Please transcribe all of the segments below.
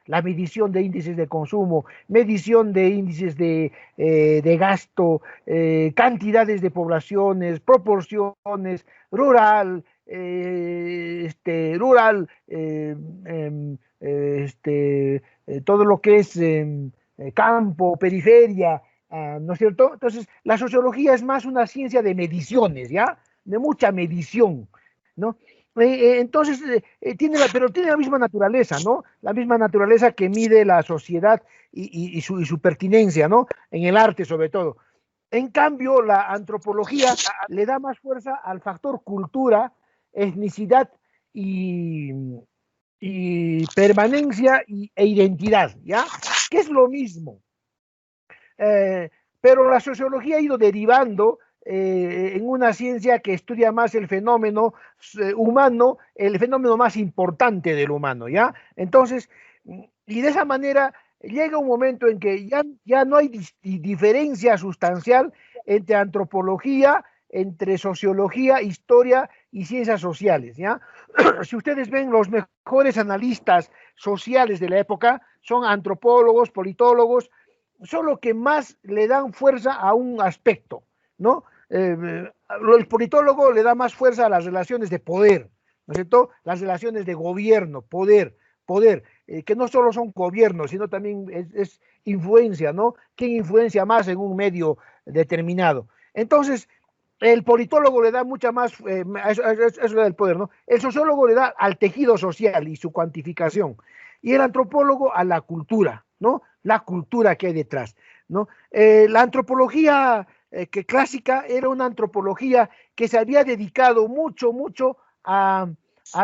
la medición de índices de consumo, medición de índices de gasto, cantidades de poblaciones, proporciones, rural, rural, todo lo que es campo, periferia, ¿no es cierto? Entonces, la sociología es más una ciencia de mediciones, ¿ya? De mucha medición, ¿no? Entonces, pero tiene la misma naturaleza, ¿no? La misma naturaleza que mide la sociedad y su pertinencia, ¿no? En el arte, sobre todo. En cambio, la antropología le da más fuerza al factor cultura, etnicidad y, permanencia e identidad, ¿ya? Que es lo mismo. Pero la sociología ha ido derivando en una ciencia que estudia más el fenómeno humano, el fenómeno más importante del humano, ¿ya? Entonces, y de esa manera llega un momento en que ya no hay diferencia sustancial entre antropología, entre sociología, historia y ciencias sociales, ¿ya? Si ustedes ven, los mejores analistas sociales de la época son antropólogos, politólogos, solo que más le dan fuerza a un aspecto, ¿no? El politólogo le da más fuerza a las relaciones de poder, ¿no es cierto? Las relaciones de gobierno, poder, que no solo son gobiernos, sino también es influencia, ¿no? ¿Quién influencia más en un medio determinado? Entonces, el politólogo le da mucha más, eso del poder, ¿no? El sociólogo le da al tejido social y su cuantificación, y el antropólogo a la cultura, ¿no? La cultura que hay detrás, ¿no? La antropología que clásica era una antropología que se había dedicado mucho a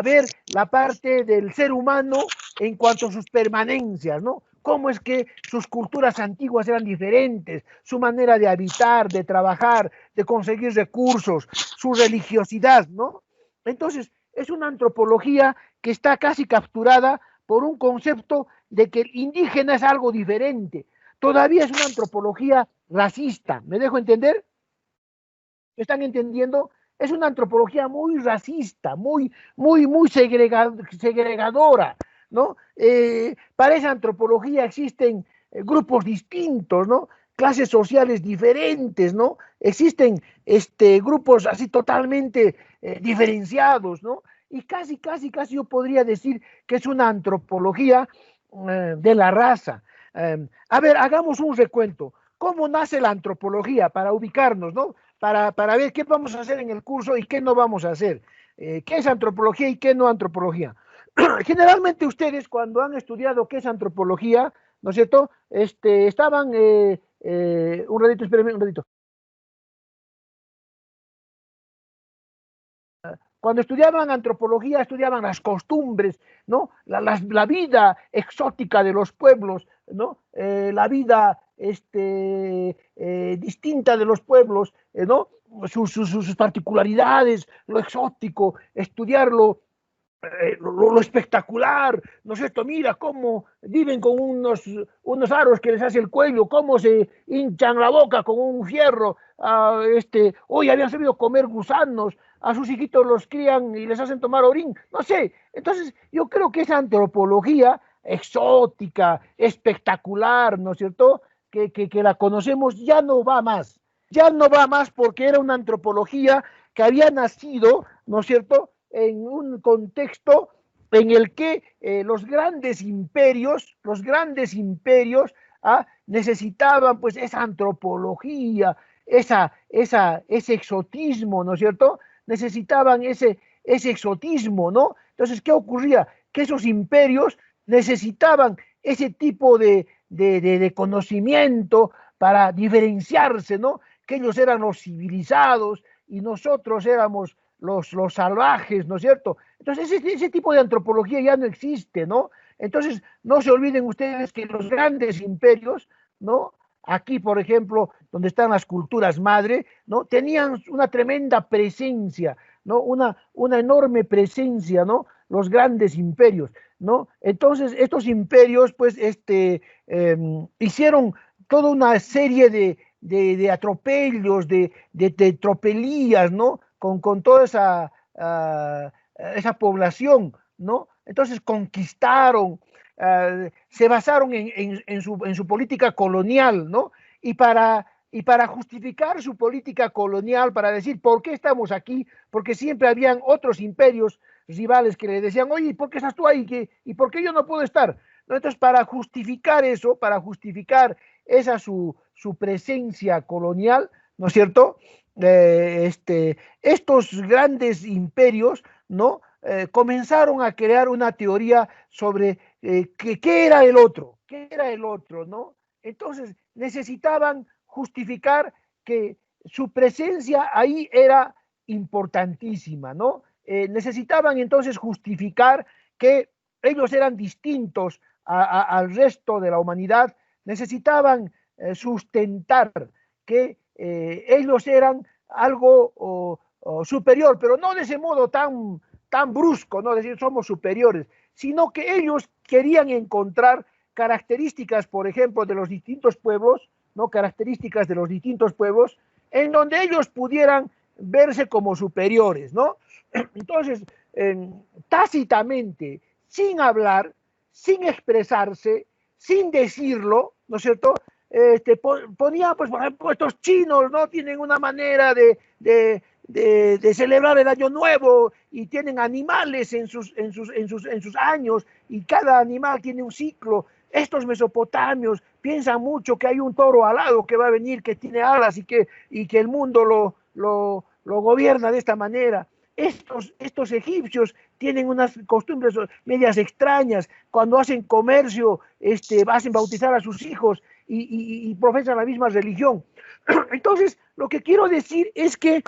ver la parte del ser humano en cuanto a sus permanencias, ¿no? Cómo es que sus culturas antiguas eran diferentes, su manera de habitar, de trabajar, de conseguir recursos, su religiosidad, ¿no? Entonces, es una antropología que está casi capturada por un concepto de que el indígena es algo diferente. Todavía es una antropología racista, ¿me dejo entender? ¿Están entendiendo? Es una antropología muy racista, muy segregadora, ¿no? Para esa antropología existen grupos distintos, ¿no? Clases sociales diferentes, ¿no? Existen grupos así totalmente diferenciados, ¿no? Y casi yo podría decir que es una antropología de la raza. A ver, hagamos un recuento. ¿Cómo nace la antropología para ubicarnos, ¿no? Para ver qué vamos a hacer en el curso y qué no vamos a hacer. ¿Qué es antropología y qué no antropología? Generalmente ustedes cuando han estudiado qué es antropología, ¿no es cierto? Estaban, un ratito, espérenme un ratito. Cuando estudiaban antropología, estudiaban las costumbres, ¿no? La vida exótica de los pueblos, ¿no? La vida distinta de los pueblos, ¿no? Sus particularidades, lo exótico, estudiarlo, lo espectacular, ¿no es cierto? Mira cómo viven con unos aros que les hace el cuello, cómo se hinchan la boca con un fierro, hoy habían sabido comer gusanos, a sus hijitos los crían y les hacen tomar orín, no sé. Entonces, yo creo que esa antropología exótica, espectacular, ¿no es cierto? Que la conocemos, ya no va más porque era una antropología que había nacido, ¿no es cierto?, en un contexto en el que los grandes imperios necesitaban pues esa antropología, ese exotismo, ¿no es cierto? Necesitaban ese exotismo, ¿no? Entonces, ¿qué ocurría? Que esos imperios necesitaban ese tipo de conocimiento para diferenciarse, ¿no? Que ellos eran los civilizados y nosotros éramos los salvajes, ¿no es cierto? Entonces, ese tipo de antropología ya no existe, ¿no? Entonces, no se olviden ustedes que los grandes imperios, ¿no? Aquí, por ejemplo, donde están las culturas madre, ¿no? Tenían una tremenda presencia, ¿no? Una enorme presencia, ¿no? Los grandes imperios, ¿no? Entonces, estos imperios, pues, hicieron toda una serie de atropellos, de tropelías, ¿no? Con toda esa población, ¿no? Entonces conquistaron, se basaron en su política colonial, ¿no? Y para justificar su política colonial, para decir por qué estamos aquí, porque siempre habían otros imperios rivales que le decían, oye, ¿por qué estás tú ahí? ¿Y por qué yo no puedo estar? ¿No? Entonces, para justificar eso, para justificar esa su presencia colonial, ¿no es cierto? Estos grandes imperios, ¿no? Comenzaron a crear una teoría sobre qué era el otro, qué era el otro, ¿no? Entonces necesitaban justificar que su presencia ahí era importantísima, ¿no? Necesitaban entonces justificar que ellos eran distintos al resto de la humanidad, necesitaban sustentar que ellos eran algo superior, pero no de ese modo tan brusco, no decir somos superiores, sino que ellos querían encontrar características, por ejemplo, de los distintos pueblos, ¿no? Características de los distintos pueblos, en donde ellos pudieran verse como superiores, ¿no? Entonces, tácitamente, sin hablar, sin expresarse, sin decirlo, ¿no es cierto? Ponía, pues, por ejemplo, estos chinos, ¿no? Tienen una manera de celebrar el año nuevo y tienen animales en sus años y cada animal tiene un ciclo. Estos mesopotamios piensan mucho que hay un toro alado que va a venir, que tiene alas y que el mundo lo gobierna de esta manera. Estos egipcios tienen unas costumbres medias extrañas. Cuando hacen comercio, hacen bautizar a sus hijos y profesan la misma religión. Entonces, lo que quiero decir es que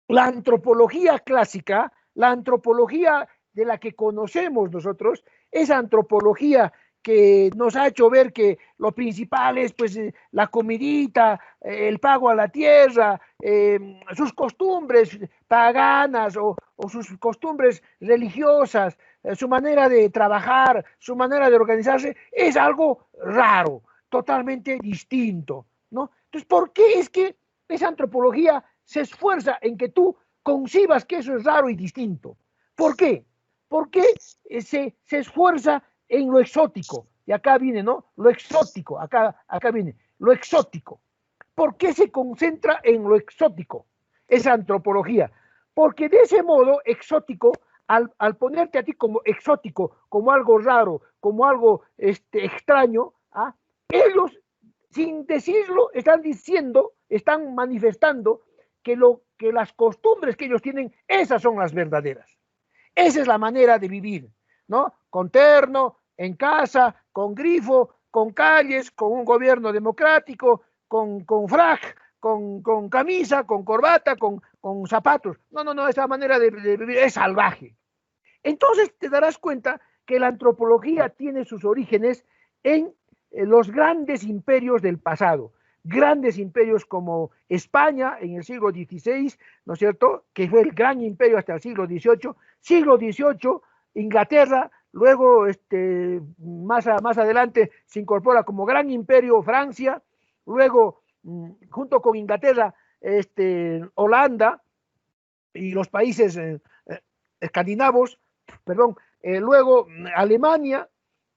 la antropología clásica, la antropología de la que conocemos nosotros, esa antropología que nos ha hecho ver que lo principal es pues la comidita, el pago a la tierra, sus costumbres paganas o sus costumbres religiosas, su manera de trabajar, su manera de organizarse, es algo raro, totalmente distinto, ¿no? Entonces, ¿por qué es que esa antropología se esfuerza en que tú concibas que eso es raro y distinto? ¿Por qué? Porque se esfuerza en lo exótico. Y acá viene, ¿no? Lo exótico, acá viene, lo exótico. ¿Por qué se concentra en lo exótico esa antropología? Porque de ese modo exótico, al ponerte a ti como exótico, como algo raro, como algo extraño, ¿ah? Ellos, sin decirlo, están diciendo, están manifestando que las costumbres que ellos tienen, esas son las verdaderas. Esa es la manera de vivir, ¿no? Con terno, en casa, con grifo, con calles, con un gobierno democrático, con frac, con camisa, con corbata, con zapatos. No, esa manera de vivir es salvaje. Entonces te darás cuenta que la antropología tiene sus orígenes en los grandes imperios del pasado. Grandes imperios como España en el siglo XVI, ¿no es cierto?, que fue el gran imperio hasta el siglo XVIII, Inglaterra, luego más adelante se incorpora como gran imperio Francia, luego junto con Inglaterra, Holanda y los países escandinavos, perdón, luego Alemania,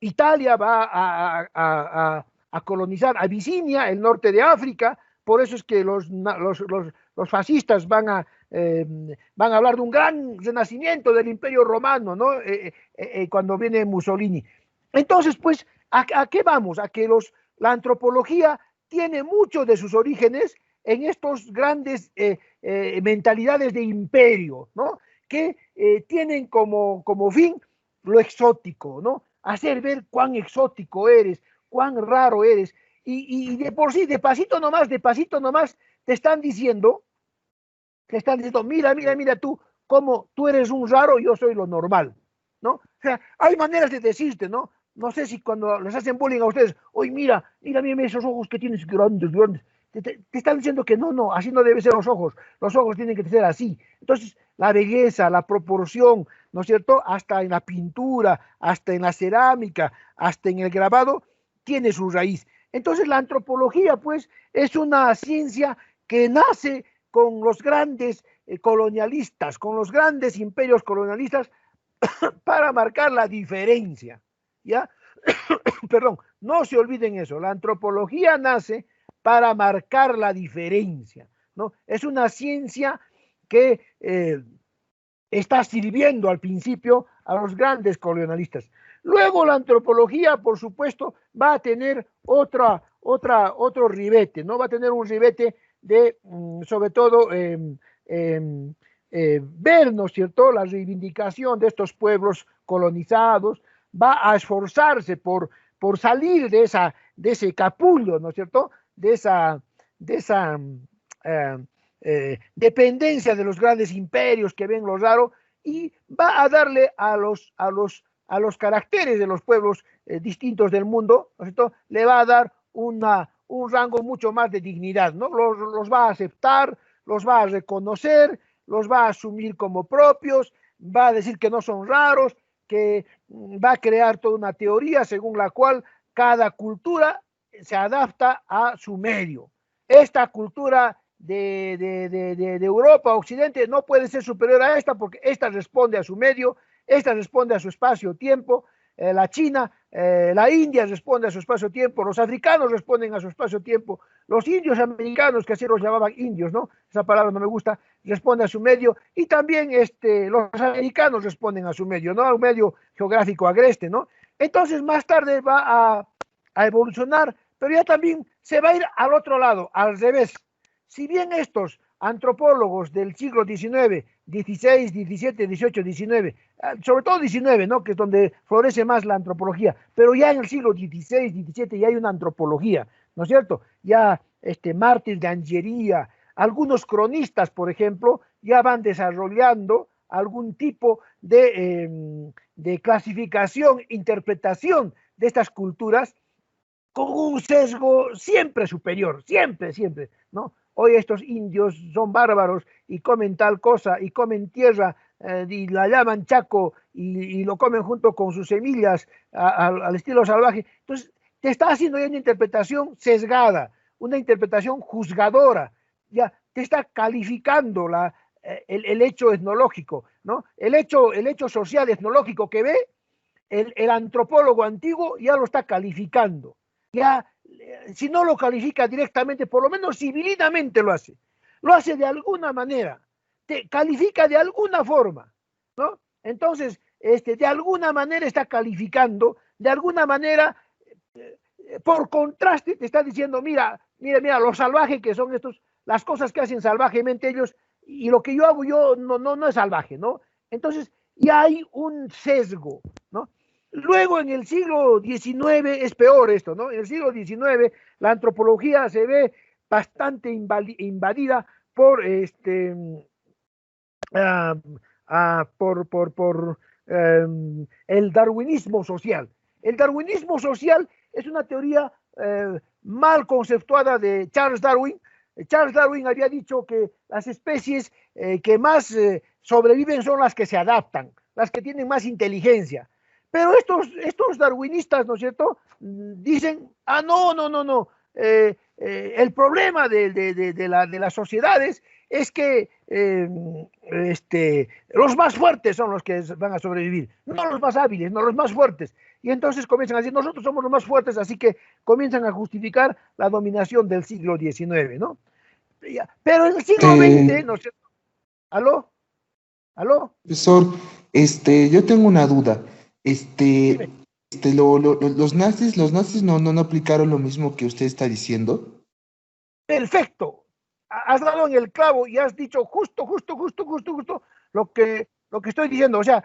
Italia va a colonizar Abisinia, el norte de África, por eso es que los fascistas van a hablar de un gran renacimiento del Imperio Romano, ¿no? Cuando viene Mussolini. Entonces, pues, ¿a qué vamos? A que la antropología tiene mucho de sus orígenes en estos grandes mentalidades de imperio, ¿no? Que tienen como fin lo exótico, ¿no? Hacer ver cuán exótico eres, cuán raro eres. Y de por sí, de pasito nomás, te están diciendo, mira tú, cómo tú eres un raro, yo soy lo normal, ¿no? O sea, hay maneras de decirte, ¿no? No sé si cuando les hacen bullying a ustedes, oye, mira esos ojos que tienes grandes. Te están diciendo que no, así no deben ser los ojos tienen que ser así. Entonces, la belleza, la proporción, ¿no es cierto? Hasta en la pintura, hasta en la cerámica, hasta en el grabado, tiene su raíz. Entonces, la antropología, pues, es una ciencia que nace con los grandes colonialistas, con los grandes imperios colonialistas, para marcar la diferencia, ¿ya? perdón, no se olviden eso, la antropología nace para marcar la diferencia, ¿no? Es una ciencia que está sirviendo al principio a los grandes colonialistas. Luego la antropología, por supuesto, va a tener otro ribete, ¿no? Va a tener un ribete de, sobre todo, ver, ¿no es cierto?, la reivindicación de estos pueblos colonizados, va a esforzarse por salir de ese capullo, ¿no es cierto?, de esa dependencia de los grandes imperios que ven lo raro, y va a darle a los caracteres de los pueblos distintos del mundo, ¿no es cierto?, le va a dar un rango mucho más de dignidad, ¿no? Los va a aceptar, los va a reconocer, los va a asumir como propios, va a decir que no son raros, que va a crear toda una teoría según la cual cada cultura se adapta a su medio. Esta cultura de Europa, Occidente, no puede ser superior a esta porque esta responde a su medio, esta responde a su espacio-tiempo, la China, la India responde a su espacio-tiempo, los africanos responden a su espacio-tiempo, los indios americanos, que así los llamaban indios, ¿no? Esa palabra no me gusta, responde a su medio, y también los americanos responden a su medio, ¿no? A un medio geográfico agreste, ¿no? Entonces más tarde va a evolucionar, pero ya también se va a ir al otro lado, al revés. Si bien estos antropólogos del siglo XIX, XVI, XVII, XVIII, XIX, sobre todo XIX, ¿no?, que es donde florece más la antropología, pero ya en el siglo XVI, XVII ya hay una antropología, ¿no es cierto? Ya Martins de Angería, algunos cronistas, por ejemplo, ya van desarrollando algún tipo de clasificación, interpretación de estas culturas con un sesgo siempre superior, siempre, siempre, ¿no? Hoy estos indios son bárbaros y comen tal cosa y comen tierra y la llaman chaco y lo comen junto con sus semillas al estilo salvaje. Entonces, te está haciendo ya una interpretación sesgada, una interpretación juzgadora, ya te está calificando el hecho etnológico, ¿no? El hecho social etnológico que ve, el antropólogo antiguo ya lo está calificando. Ya, si no lo califica directamente, por lo menos civilizadamente lo hace de alguna manera, te califica de alguna forma, ¿no? Entonces, de alguna manera está calificando, de alguna manera, por contraste, te está diciendo, mira, mira, mira, lo salvaje que son estos, las cosas que hacen salvajemente ellos, y lo que yo hago yo no es salvaje, ¿no? Entonces, ya hay un sesgo, ¿no? Luego en el siglo XIX es peor esto, ¿no? En el siglo XIX la antropología se ve bastante invadida por el darwinismo social. El darwinismo social es una teoría mal conceptuada de Charles Darwin. Charles Darwin había dicho que las especies que más sobreviven son las que se adaptan, las que tienen más inteligencia. Pero estos darwinistas, ¿no es cierto?, dicen, no. El problema de las sociedades es que los más fuertes son los que van a sobrevivir, no los más hábiles, no los más fuertes. Y entonces comienzan a decir, nosotros somos los más fuertes, así que comienzan a justificar la dominación del siglo XIX, ¿no? Pero en el siglo XX, ¿no es cierto? ¿Aló? ¿Aló? Profesor, yo tengo una duda. Dime. Los nazis no aplicaron lo mismo que usted está diciendo. Perfecto. Has dado en el clavo y has dicho justo lo que estoy diciendo. O sea,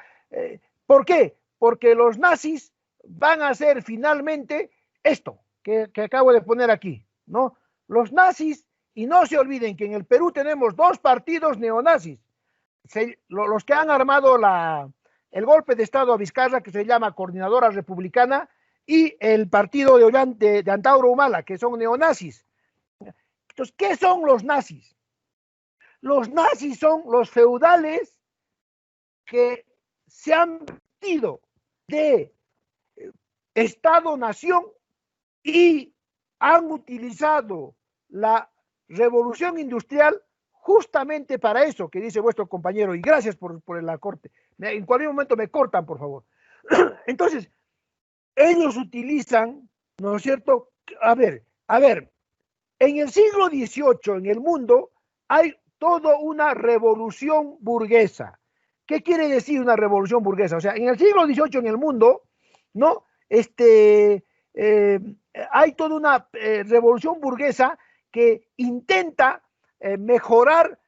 ¿por qué? Porque los nazis van a hacer finalmente esto que acabo de poner aquí, ¿no? Los nazis, y no se olviden que en el Perú tenemos dos partidos neonazis, los que han armado el golpe de Estado a Vizcarra, que se llama Coordinadora Republicana, y el partido de Antauro Humala, que son neonazis. Entonces, ¿qué son los nazis? Los nazis son los feudales que se han vestido de Estado-nación y han utilizado la revolución industrial justamente para eso que dice vuestro compañero, y gracias por el acorte. En cualquier momento me cortan, por favor. Entonces, ellos utilizan, ¿no es cierto? A ver, en el siglo XVIII en el mundo hay toda una revolución burguesa. ¿Qué quiere decir una revolución burguesa? O sea, en el siglo XVIII en el mundo, ¿no? Eh, hay toda una revolución burguesa que intenta mejorar,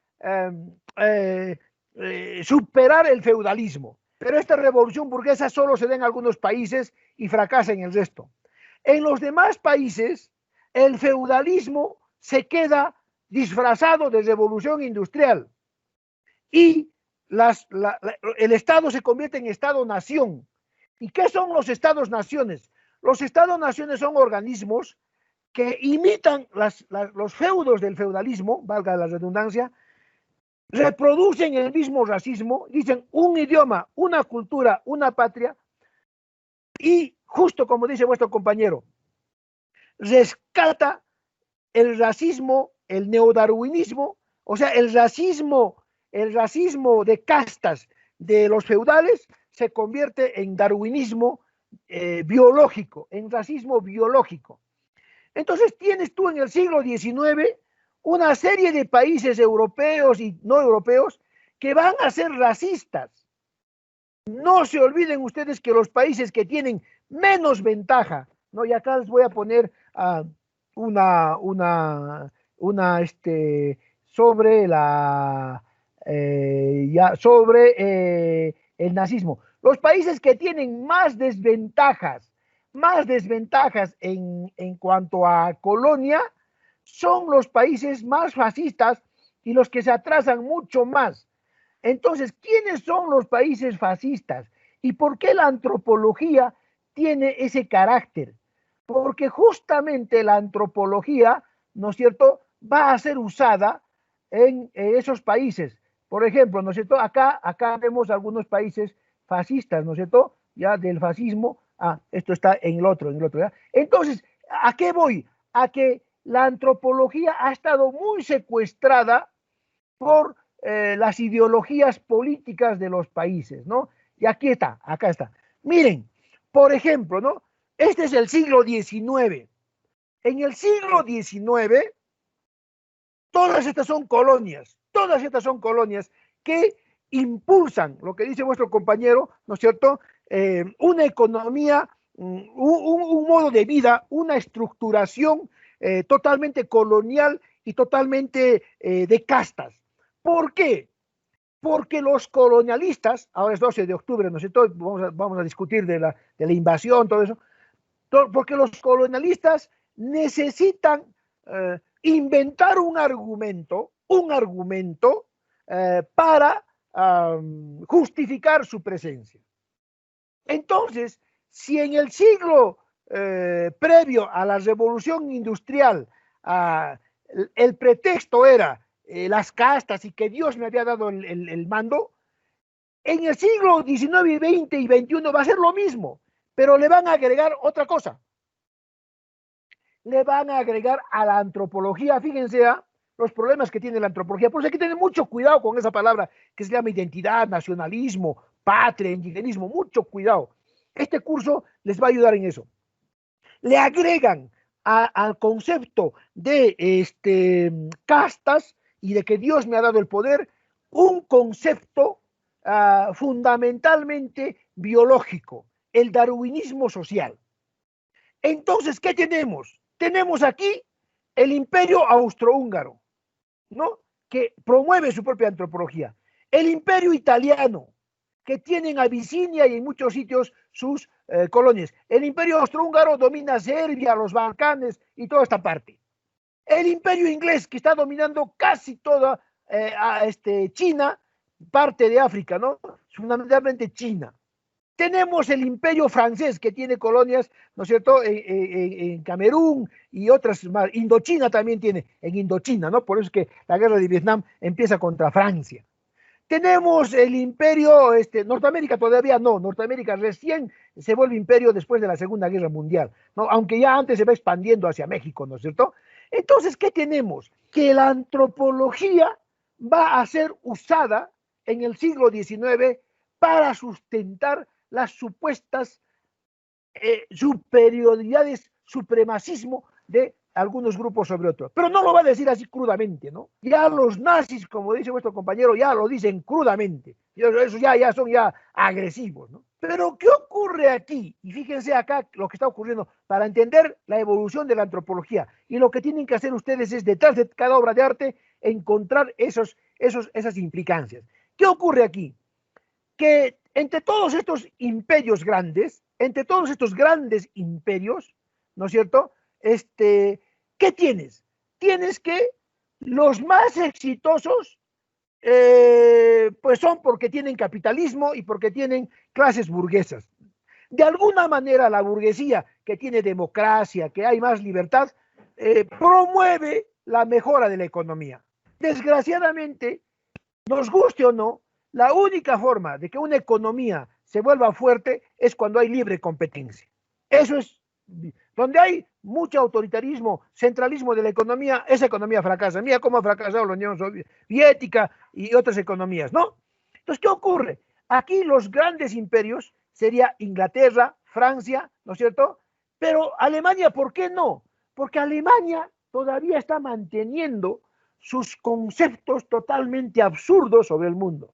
superar el feudalismo. Pero esta revolución burguesa solo se da en algunos países y fracasa en el resto. En los demás países, el feudalismo se queda disfrazado de revolución industrial y el Estado se convierte en Estado-nación. ¿Y qué son los Estados-naciones? Los Estados-naciones son organismos que imitan los feudos del feudalismo, valga la redundancia, reproducen el mismo racismo, dicen un idioma, una cultura, una patria, y justo como dice vuestro compañero, rescata el racismo, el neodarwinismo, o sea, el racismo de castas de los feudales se convierte en darwinismo biológico, en racismo biológico. Entonces tienes tú en el siglo XIX una serie de países europeos y no europeos que van a ser racistas. No se olviden ustedes que los países que tienen menos ventaja, ¿no? Y acá les voy a poner sobre el nazismo. Los países que tienen más desventajas en cuanto a colonia, son los países más fascistas y los que se atrasan mucho más. Entonces, ¿quiénes son los países fascistas? ¿Y por qué la antropología tiene ese carácter? Porque justamente la antropología, ¿no es cierto?, va a ser usada en esos países. Por ejemplo, ¿no es cierto?, acá vemos algunos países fascistas, ¿no es cierto?, ya del fascismo, esto está en el otro, ¿ya? Entonces, ¿a qué voy? A que la antropología ha estado muy secuestrada por las ideologías políticas de los países, ¿no? Y aquí está, acá está. Miren, por ejemplo, ¿no? Este es el siglo XIX. En el siglo XIX, todas estas son colonias que impulsan, lo que dice vuestro compañero, ¿no es cierto?, una economía, un modo de vida, una estructuración totalmente colonial y totalmente de castas. ¿Por qué? Porque los colonialistas, ahora es 12 de octubre, ¿no es cierto?, vamos a discutir de la invasión, todo eso, porque los colonialistas necesitan inventar un argumento para justificar su presencia. Entonces, si en el siglo previo a la revolución industrial el pretexto era las castas y que Dios me había dado el mando, en el siglo XIX, XX y XXI va a ser lo mismo, pero le van a agregar otra cosa. Le van a agregar a la antropología, fíjense los problemas que tiene la antropología. Por eso hay que tener mucho cuidado con esa palabra que se llama identidad, nacionalismo, patria, indigenismo, mucho cuidado. Este curso les va a ayudar en eso. Le agregan al concepto de castas y de que Dios me ha dado el poder un concepto fundamentalmente biológico, el darwinismo social. Entonces, ¿qué tenemos? Tenemos aquí el imperio austrohúngaro, ¿no?, que promueve su propia antropología. El imperio italiano, que tiene en Abisinia y en muchos sitios sus colonias. El imperio austrohúngaro domina Serbia, los Balcanes y toda esta parte. El imperio inglés, que está dominando casi toda China, parte de África, ¿no?, fundamentalmente China. Tenemos el imperio francés, que tiene colonias, ¿no es cierto?, en Camerún y otras más. Indochina también tiene, en Indochina, ¿no? Por eso es que la guerra de Vietnam empieza contra Francia. Tenemos el imperio, Norteamérica todavía no, Norteamérica recién se vuelve imperio después de la Segunda Guerra Mundial, ¿no?, aunque ya antes se va expandiendo hacia México, ¿no es cierto? Entonces, ¿qué tenemos? Que la antropología va a ser usada en el siglo XIX para sustentar las supuestas superioridades, supremacismo de algunos grupos sobre otros. Pero no lo va a decir así crudamente, ¿no? Ya los nazis, como dice vuestro compañero, ya lo dicen crudamente. Eso ya son ya agresivos, ¿no? Pero ¿qué ocurre aquí? Y fíjense acá lo que está ocurriendo para entender la evolución de la antropología. Y lo que tienen que hacer ustedes es, detrás de cada obra de arte, encontrar esas implicancias. ¿Qué ocurre aquí? Que entre todos estos imperios grandes, entre todos estos grandes imperios, ¿no es cierto? ¿Qué tienes? Tienes que los más exitosos, pues son porque tienen capitalismo y porque tienen clases burguesas. De alguna manera la burguesía, que tiene democracia, que hay más libertad, promueve la mejora de la economía. Desgraciadamente, nos guste o no, la única forma de que una economía se vuelva fuerte es cuando hay libre competencia. Eso es, donde hay mucho autoritarismo, centralismo de la economía, esa economía fracasa. Mira cómo ha fracasado la Unión Soviética y otras economías, ¿no? Entonces, ¿qué ocurre? Aquí los grandes imperios sería Inglaterra, Francia, ¿no es cierto? Pero Alemania, ¿por qué no? Porque Alemania todavía está manteniendo sus conceptos totalmente absurdos sobre el mundo.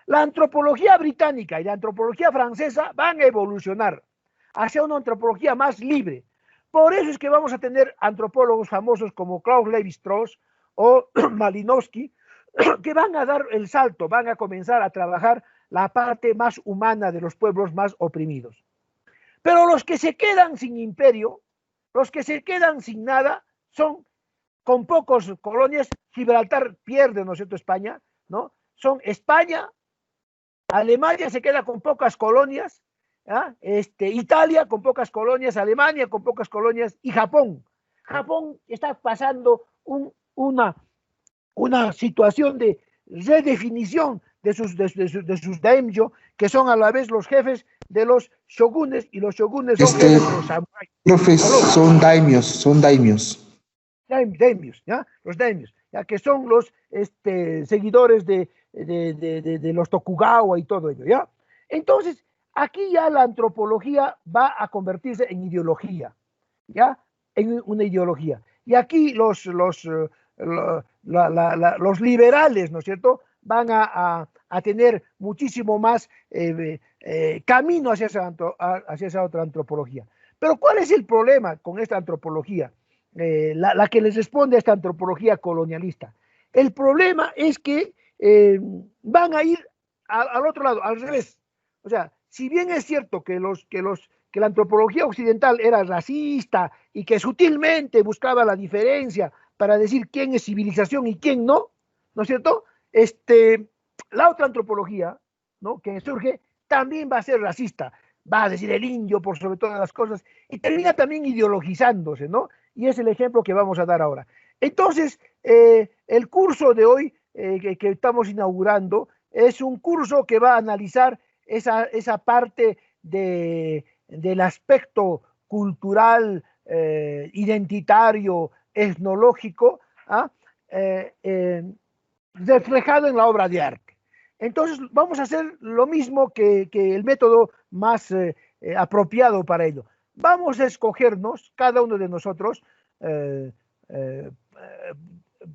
La antropología británica y la antropología francesa van a evolucionar hacia una antropología más libre. Por eso es que vamos a tener antropólogos famosos como Klaus Lévi-Strauss o Malinowski, que van a dar el salto, van a comenzar a trabajar la parte más humana de los pueblos más oprimidos. Pero los que se quedan sin imperio, los que se quedan sin nada, son con pocos colonias. Gibraltar pierde, ¿no es cierto?, España, ¿no? Son España, Alemania se queda con pocas colonias, ¿ah? Italia con pocas colonias, Alemania con pocas colonias y Japón. Japón está pasando una situación de redefinición de sus daimyo, que son a la vez los jefes de los shogunes, y los shogunes son jefes de los samuráis. Profe, son daimios. Daimios, ¿ya? Los daimios, ya que son los seguidores de los Tokugawa y todo ello, ¿ya? Entonces, aquí ya la antropología va a convertirse en ideología, ¿ya? En una ideología. Y aquí los liberales, ¿no es cierto?, van a tener muchísimo más camino hacia esa otra antropología. Pero ¿cuál es el problema con esta antropología? La que les responde a esta antropología colonialista. El problema es que van a ir al otro lado, al revés. O sea, si bien es cierto que la antropología occidental era racista y que sutilmente buscaba la diferencia para decir quién es civilización y quién no, ¿no es cierto? La otra antropología, ¿no?, que surge, también va a ser racista, va a decir el indio por sobre todas las cosas, y termina también ideologizándose, ¿no? Y es el ejemplo que vamos a dar ahora. Entonces, el curso de hoy que estamos inaugurando es un curso que va a analizar esa parte del aspecto cultural, identitario, etnológico, ¿ah? Reflejado en la obra de arte. Entonces, vamos a hacer lo mismo que el método más apropiado para ello. Vamos a escogernos, cada uno de nosotros, eh, eh,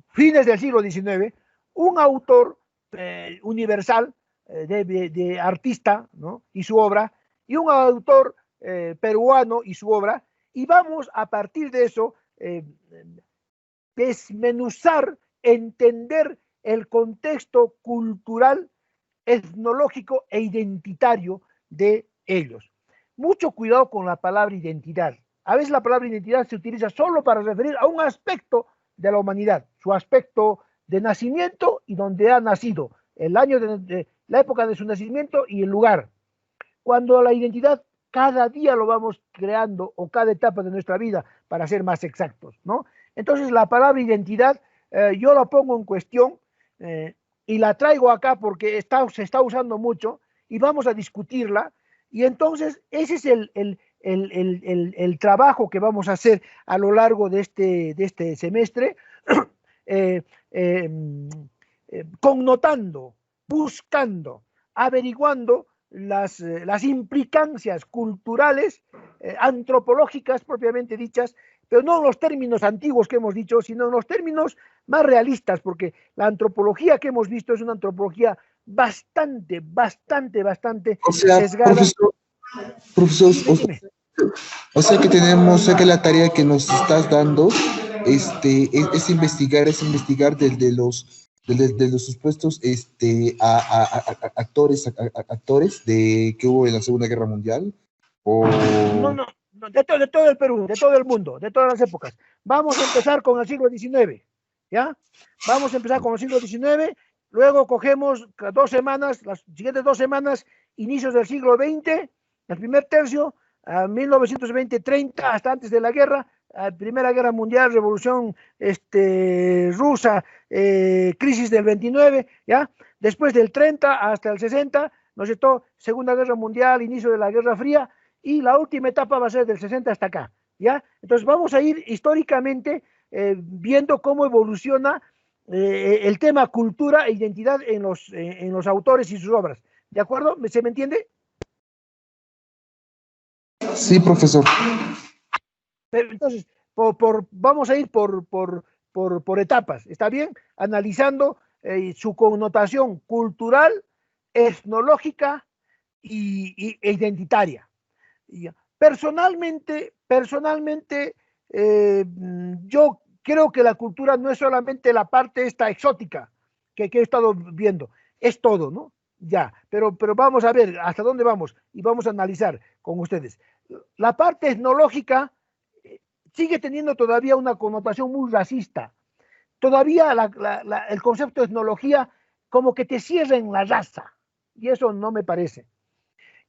fines del siglo XIX, un autor universal de artista, ¿no?, y su obra, y un autor peruano y su obra, y vamos a partir de eso desmenuzar, entender el contexto cultural, etnológico e identitario de ellos. Mucho cuidado con la palabra identidad. A veces la palabra identidad se utiliza solo para referir a un aspecto de la humanidad, su aspecto de nacimiento y donde ha nacido, el año de la época de su nacimiento y el lugar. Cuando la identidad cada día lo vamos creando, o cada etapa de nuestra vida, para ser más exactos, ¿no? Entonces la palabra identidad yo la pongo en cuestión y la traigo acá porque se está usando mucho y vamos a discutirla. Y entonces ese es el trabajo que vamos a hacer a lo largo de este semestre, eh, eh, connotando, buscando, averiguando las implicancias culturales antropológicas propiamente dichas, pero no en los términos antiguos que hemos dicho, sino en los términos más realistas, porque la antropología que hemos visto es una antropología bastante O sea, sesgada. profesor, Dime, dime. o sea que tenemos, o sea que la tarea que nos estás dando, es investigar de los supuestos, actores de que hubo en la Segunda Guerra Mundial, No, o... no, no, de todo el Perú, de todo el mundo, de todas las épocas. Vamos a empezar con el siglo XIX, ¿ya? Vamos a empezar con el siglo XIX, luego cogemos 2 semanas, las siguientes 2 semanas, inicios del siglo XX, el primer tercio, a 1920-30, hasta antes de la guerra, Primera Guerra Mundial, Revolución rusa, crisis del 29, ¿ya? Después del 30 hasta el 60, ¿no es cierto? Segunda Guerra Mundial, inicio de la Guerra Fría, y la última etapa va a ser del 60 hasta acá, ¿ya? Entonces vamos a ir históricamente viendo cómo evoluciona el tema cultura e identidad en los autores y sus obras, ¿de acuerdo? ¿Se me entiende? Sí, profesor. Pero entonces, vamos a ir por etapas, ¿está bien? Analizando su connotación cultural, etnológica e identitaria. Personalmente, yo creo que la cultura no es solamente la parte esta exótica que he estado viendo, es todo, ¿no? Ya, pero vamos a ver hasta dónde vamos y vamos a analizar con ustedes. La parte etnológica sigue teniendo todavía una connotación muy racista. Todavía el concepto de etnología como que te cierra en la raza, y eso no me parece.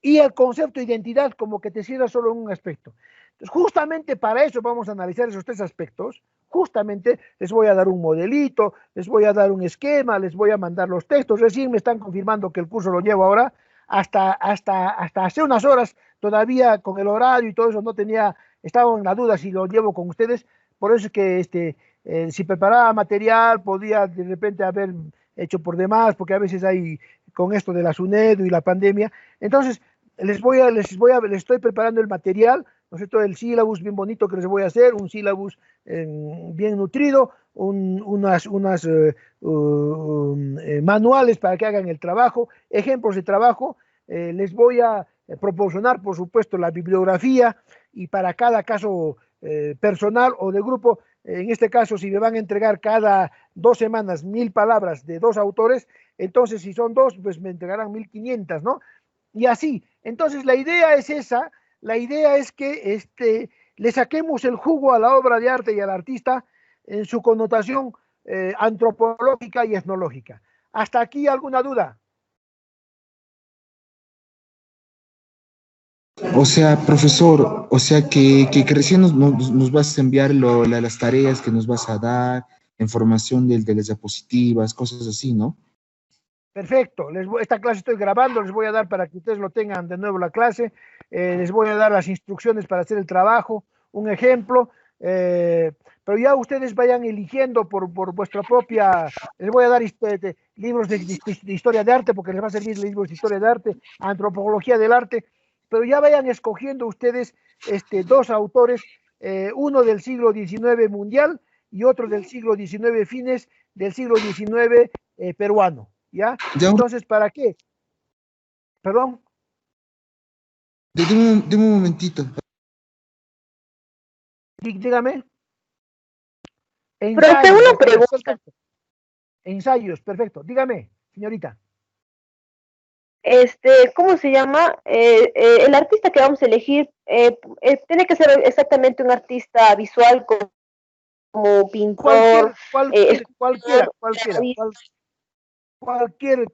Y el concepto de identidad como que te cierra solo en un aspecto. Entonces, justamente para eso vamos a analizar esos 3 aspectos. Justamente les voy a dar un modelito, les voy a dar un esquema, les voy a mandar los textos. Recién me están confirmando que el curso lo llevo ahora. Hasta hace unas horas, todavía con el horario y todo eso, no tenía, estaba en la duda si lo llevo con ustedes. Por eso es que si preparaba material, podía de repente haber hecho por demás, porque a veces hay con esto de la SUNEDU y la pandemia. Entonces, les estoy preparando el material, ¿no es cierto? El sílabus bien bonito que les voy a hacer, un sílabus bien nutrido, unas manuales para que hagan el trabajo, ejemplos de trabajo, les voy a proporcionar, por supuesto, la bibliografía y para cada caso personal o de grupo, en este caso, si me van a entregar cada 2 semanas 1000 palabras de 2 autores, entonces si son 2, pues me entregarán 1500, ¿no? Y así. Entonces la idea es esa, la idea es que le saquemos el jugo a la obra de arte y al artista en su connotación antropológica y etnológica. ¿Hasta aquí alguna duda? O sea, profesor, o sea que recién nos vas a enviar las tareas que nos vas a dar, información de las diapositivas, cosas así, ¿no? Perfecto, esta clase estoy grabando, les voy a dar para que ustedes lo tengan de nuevo la clase, les voy a dar las instrucciones para hacer el trabajo, un ejemplo, pero ya ustedes vayan eligiendo por vuestra propia, les voy a dar libros de historia de arte, porque les va a servir libros de historia de arte, antropología del arte, pero ya vayan escogiendo ustedes 2 autores, uno del siglo XIX mundial y otro del siglo XIX, fines del siglo XIX peruano. ¿Ya? Ya, Entonces, ¿para qué? Perdón. dime un momentito. Dígame. Profe, Ensayos, una pregunta. perfecto. Ensayos, perfecto. Dígame, señorita. ¿Cómo se llama? El artista que vamos a elegir tiene que ser exactamente un artista visual como pintor, Cualquiera, escultor, cualquier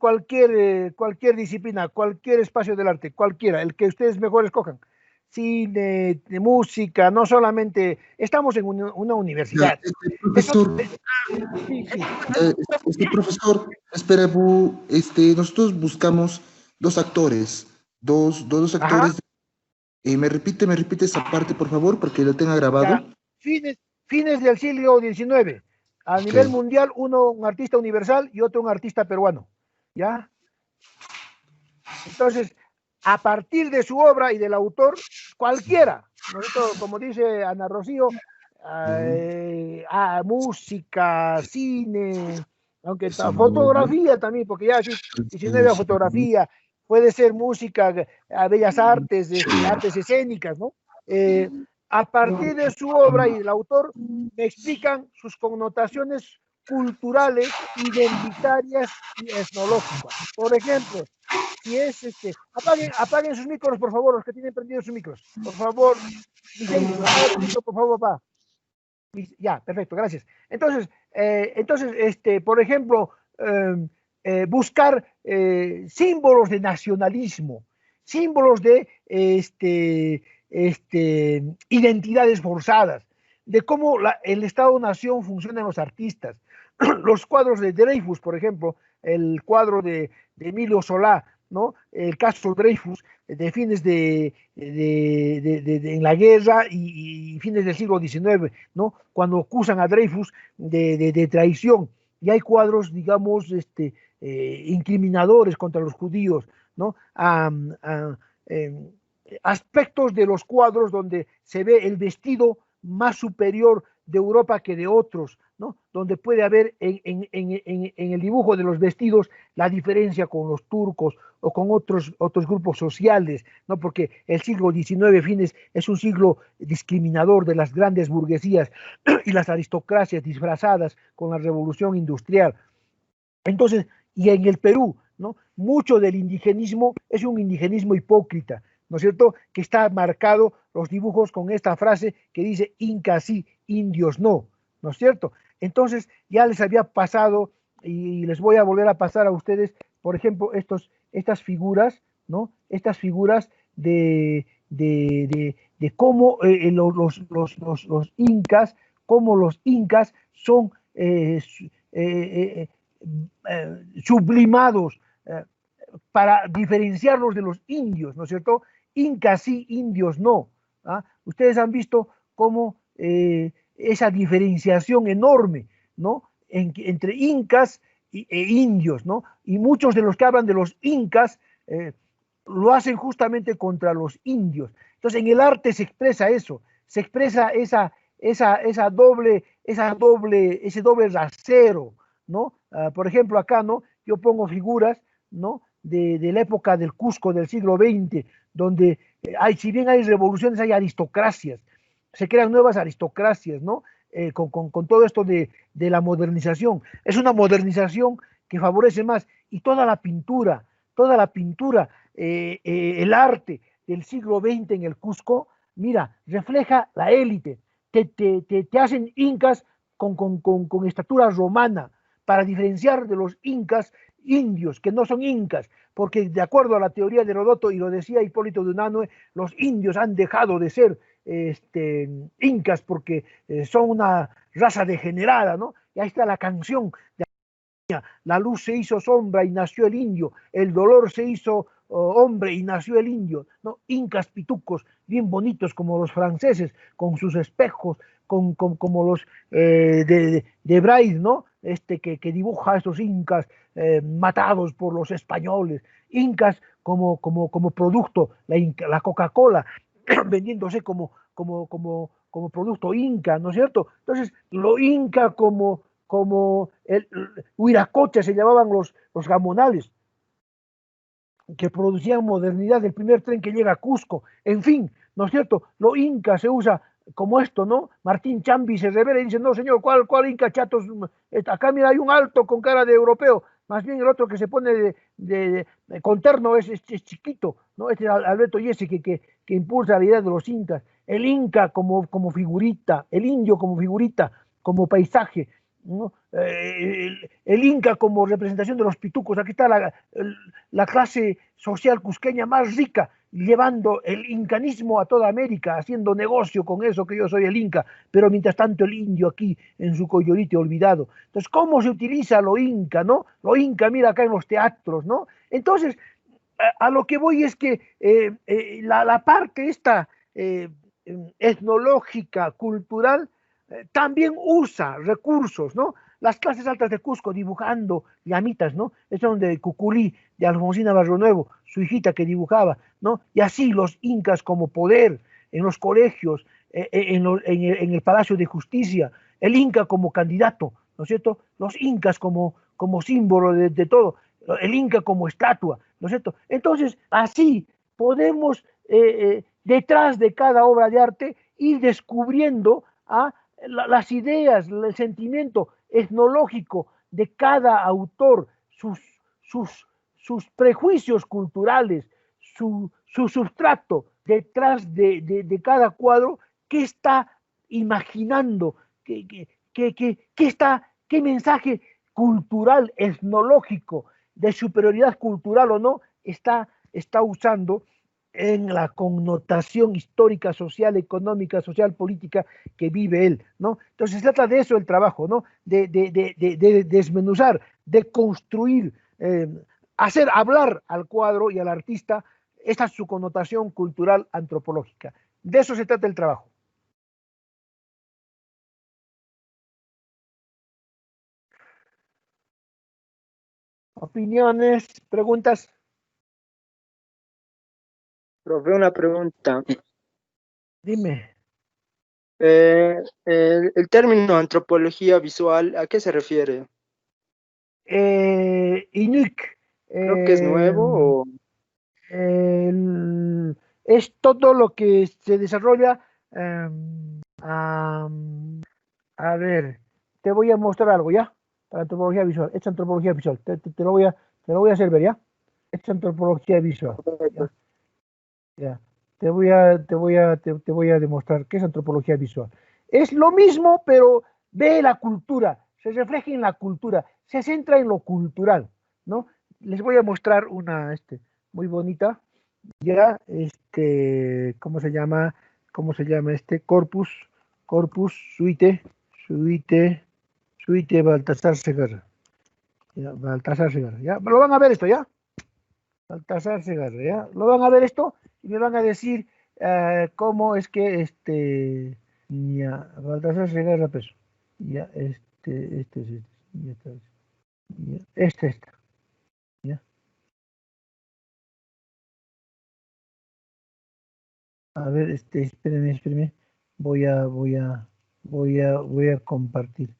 disciplina, cualquier espacio del arte, cualquiera, el que ustedes mejor escojan. Cine, de música, no solamente, estamos en una Ya, universidad. profesor, Sí, sí. profesor, espera, nosotros buscamos 2 actores, dos Ajá, actores. Me repite esa parte, por favor, porque lo tenga grabado. ya. Fines del siglo XIX. A Ok. nivel mundial, uno un artista universal y otro un artista peruano. ¿Ya? Entonces, a partir de su obra y del autor, cualquiera, nosotros, como dice Ana Rocío, música, cine, aunque fotografía también, porque ya si 19 a fotografía, puede ser música, a bellas artes, artes escénicas, ¿no? A partir de su obra y del autor, me explican sus connotaciones culturales, identitarias y etnológicas. Por ejemplo, si es apaguen sus micros, por favor, los que tienen prendidos sus micros. Por favor, Vicente, apaga tu micro, por favor, papá. Ya, perfecto, gracias. Entonces, por ejemplo, buscar símbolos de nacionalismo, símbolos de identidades forzadas, de cómo el Estado-Nación funciona en los artistas. Los cuadros de Dreyfus, por ejemplo, el cuadro de Emilio Solá, ¿no? El caso Dreyfus, de fines en la guerra y fines del siglo XIX, ¿no? Cuando acusan a Dreyfus de traición. Y hay cuadros, digamos, incriminadores contra los judíos, ¿no? Aspectos de los cuadros donde se ve el vestido más superior de Europa que de otros, ¿no? Donde puede haber en el dibujo de los vestidos la diferencia con los turcos o con otros grupos sociales, ¿no? Porque el siglo XIX, fines, es un siglo discriminador de las grandes burguesías y las aristocracias disfrazadas con la revolución industrial. Entonces, y en el Perú, ¿no? Mucho del indigenismo es un indigenismo hipócrita, ¿no es cierto? Que está marcado los dibujos con esta frase que dice incas sí, indios no, ¿no es cierto? Entonces, ya les había pasado y les voy a volver a pasar a ustedes, por ejemplo, estas figuras, ¿no? Estas figuras de cómo los incas, cómo los incas son sublimados para diferenciarlos de los indios, ¿no es cierto? Incas sí, indios no. ¿Ah? Ustedes han visto cómo esa diferenciación enorme, ¿no? Entre incas e indios, ¿no? Y muchos de los que hablan de los incas lo hacen justamente contra los indios. Entonces, en el arte se expresa eso, se expresa ese doble rasero, ¿no? Por ejemplo, acá, ¿no? Yo pongo figuras, ¿no? De la época del Cusco del siglo XX, donde si bien hay revoluciones, hay aristocracias, se crean nuevas aristocracias, ¿no? Con todo esto de la modernización. Es una modernización que favorece más, y toda la pintura, el arte del siglo XX en el Cusco, mira, refleja la élite, te hacen incas con estatura romana, para diferenciar de los incas indios, que no son incas, porque de acuerdo a la teoría de Herodoto, y lo decía Hipólito de Unanue, los indios han dejado de ser incas porque son una raza degenerada, ¿no? Y ahí está la canción de la luz se hizo sombra y nació el indio, el dolor se hizo hombre y nació el indio, ¿no? Incas pitucos, bien bonitos como los franceses, con sus espejos, como los de Braille, ¿no? Que dibuja a estos incas matados por los españoles, incas como producto, la Coca-Cola vendiéndose como producto inca, ¿no es cierto? Entonces, lo inca como el huiracocha se llamaban los gamonales, que producían modernidad, el primer tren que llega a Cusco, en fin, ¿no es cierto? Lo inca se usa como esto, ¿no? Martín Chambi se revela y dice, no señor, ¿cuál inca chatos? Acá mira, hay un alto con cara de europeo, más bien el otro que se pone con terno es chiquito, ¿no? Este es Alberto Yese que impulsa la idea de los incas, el inca como figurita, el indio como figurita, como paisaje, ¿no? El Inca como representación de los pitucos. Aquí está la clase social cusqueña más rica, llevando el incanismo a toda América, haciendo negocio con eso que yo soy el Inca, pero mientras tanto el indio aquí en su coyorite olvidado. Entonces, ¿cómo se utiliza lo Inca, no? Lo Inca, mira acá en los teatros, ¿no? Entonces, a lo que voy es que la parte esta etnológica, cultural, también usa recursos, ¿no? las clases altas de Cusco dibujando llamitas, ¿no? Eso donde Cuculí, de Alfonsina Barrio Nuevo, su hijita que dibujaba, ¿no? Y así los incas como poder en los colegios, en el Palacio de Justicia, el inca como candidato, ¿no es cierto? Los incas como símbolo de todo, el inca como estatua, ¿no es cierto? Entonces, así podemos, detrás de cada obra de arte, ir descubriendo las ideas, el sentimiento etnológico de cada autor, sus, sus prejuicios culturales, su sustrato detrás de cada cuadro, qué está imaginando, qué mensaje cultural, etnológico, de superioridad cultural o no, está usando en la connotación histórica, social, económica, social, política que vive él, ¿no? Entonces se trata de eso el trabajo, ¿no? De desmenuzar, de construir, hacer hablar al cuadro y al artista. Esta es su connotación cultural antropológica. De eso se trata el trabajo. Opiniones, preguntas. Profe, una pregunta. Dime. El término antropología visual, ¿a qué se refiere? Inuit. Creo que es nuevo o... Es todo lo que se desarrolla. A ver, te voy a mostrar algo, ¿ya? Para antropología visual. Es antropología visual. Te lo voy a hacer ver, ¿ya? Es antropología visual. ¿Ya? Ya. Te voy a demostrar qué es antropología visual. Es lo mismo, pero ve la cultura, se refleja en la cultura, se centra en lo cultural, ¿no? Les voy a mostrar una, muy bonita, ya, ¿cómo se llama? ¿Cómo se llama este? Corpus Suite Baltasar Segarra. Ya, Baltasar Segarra, ¿ya? ¿Lo van a ver esto, ya? Baltasar Segarra, ¿ya? Lo van a ver esto y me van a decir cómo es que ya, Baltasar Segarra Peso. Ya, ya está, ya, está, ya. A ver, espérenme. Voy a compartir.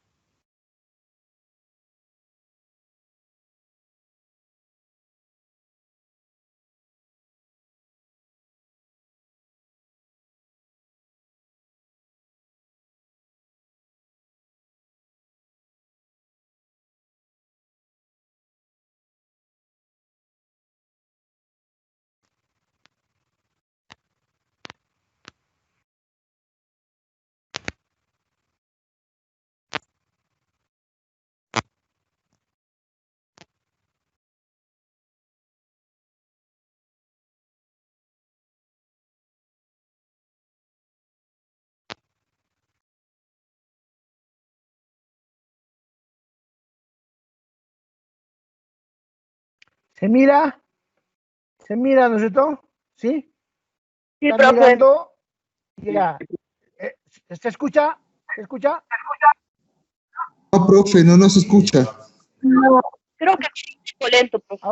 ¿Se mira? ¿Se mira, no es cierto? ¿Sí? Sí, ¿Están profe. mirando? Ya. ¿Se escucha? ¿Se escucha? No, profe, no se escucha. No, creo que es un poco lento, profe.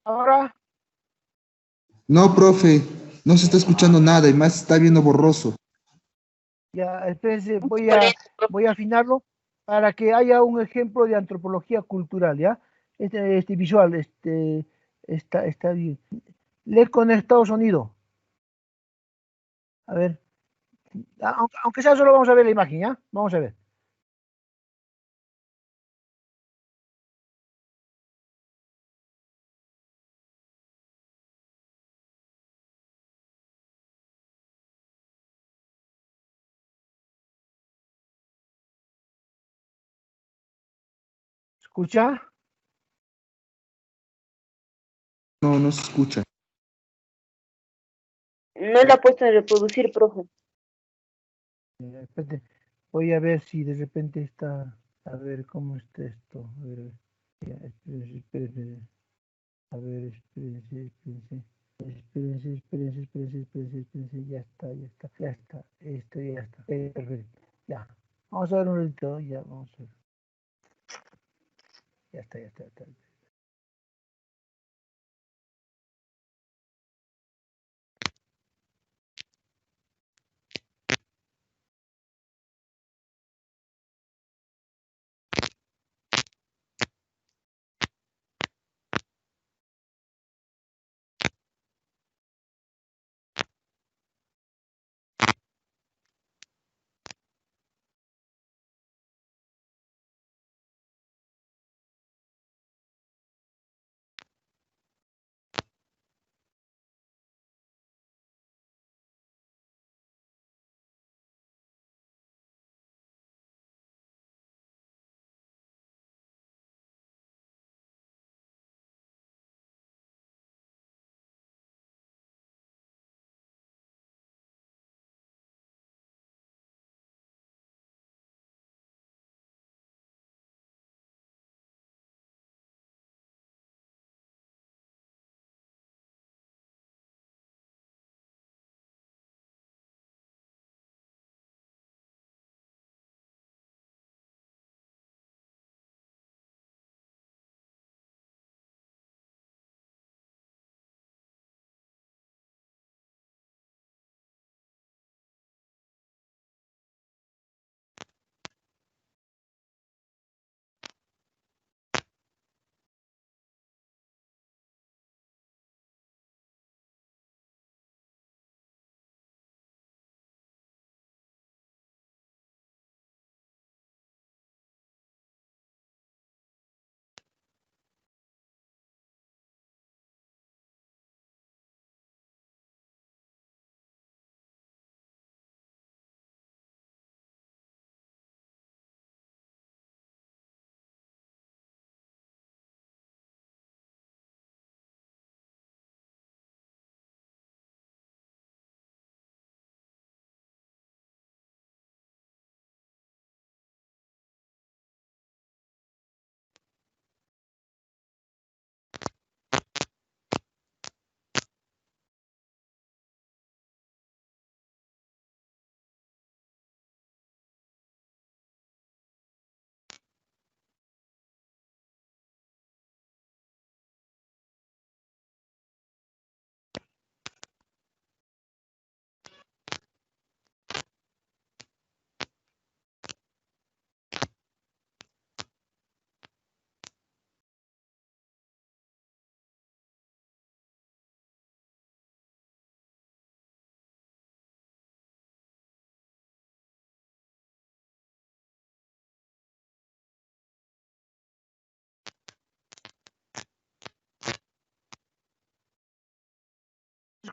Ahora. No, profe, no se está escuchando nada y más está viendo borroso. Ya, espérense, Un voy poco a, lento, profe. voy a afinarlo para que haya un ejemplo de antropología cultural, ¿ya? Visual, está bien. Le he conectado sonido. A ver, aunque sea solo vamos a ver la imagen, ¿ya? Vamos a ver. ¿Escucha? No, no se escucha. No la ha puesto en reproducir, profe. Espérate, voy a ver si de repente está. A ver cómo está esto. A ver, ya, espérense. A ver, espérense, ya está, esto ya está, perfecto, ya, vamos a ver un ratito, ya, vamos a ver. Ya está, ya está. Ya está.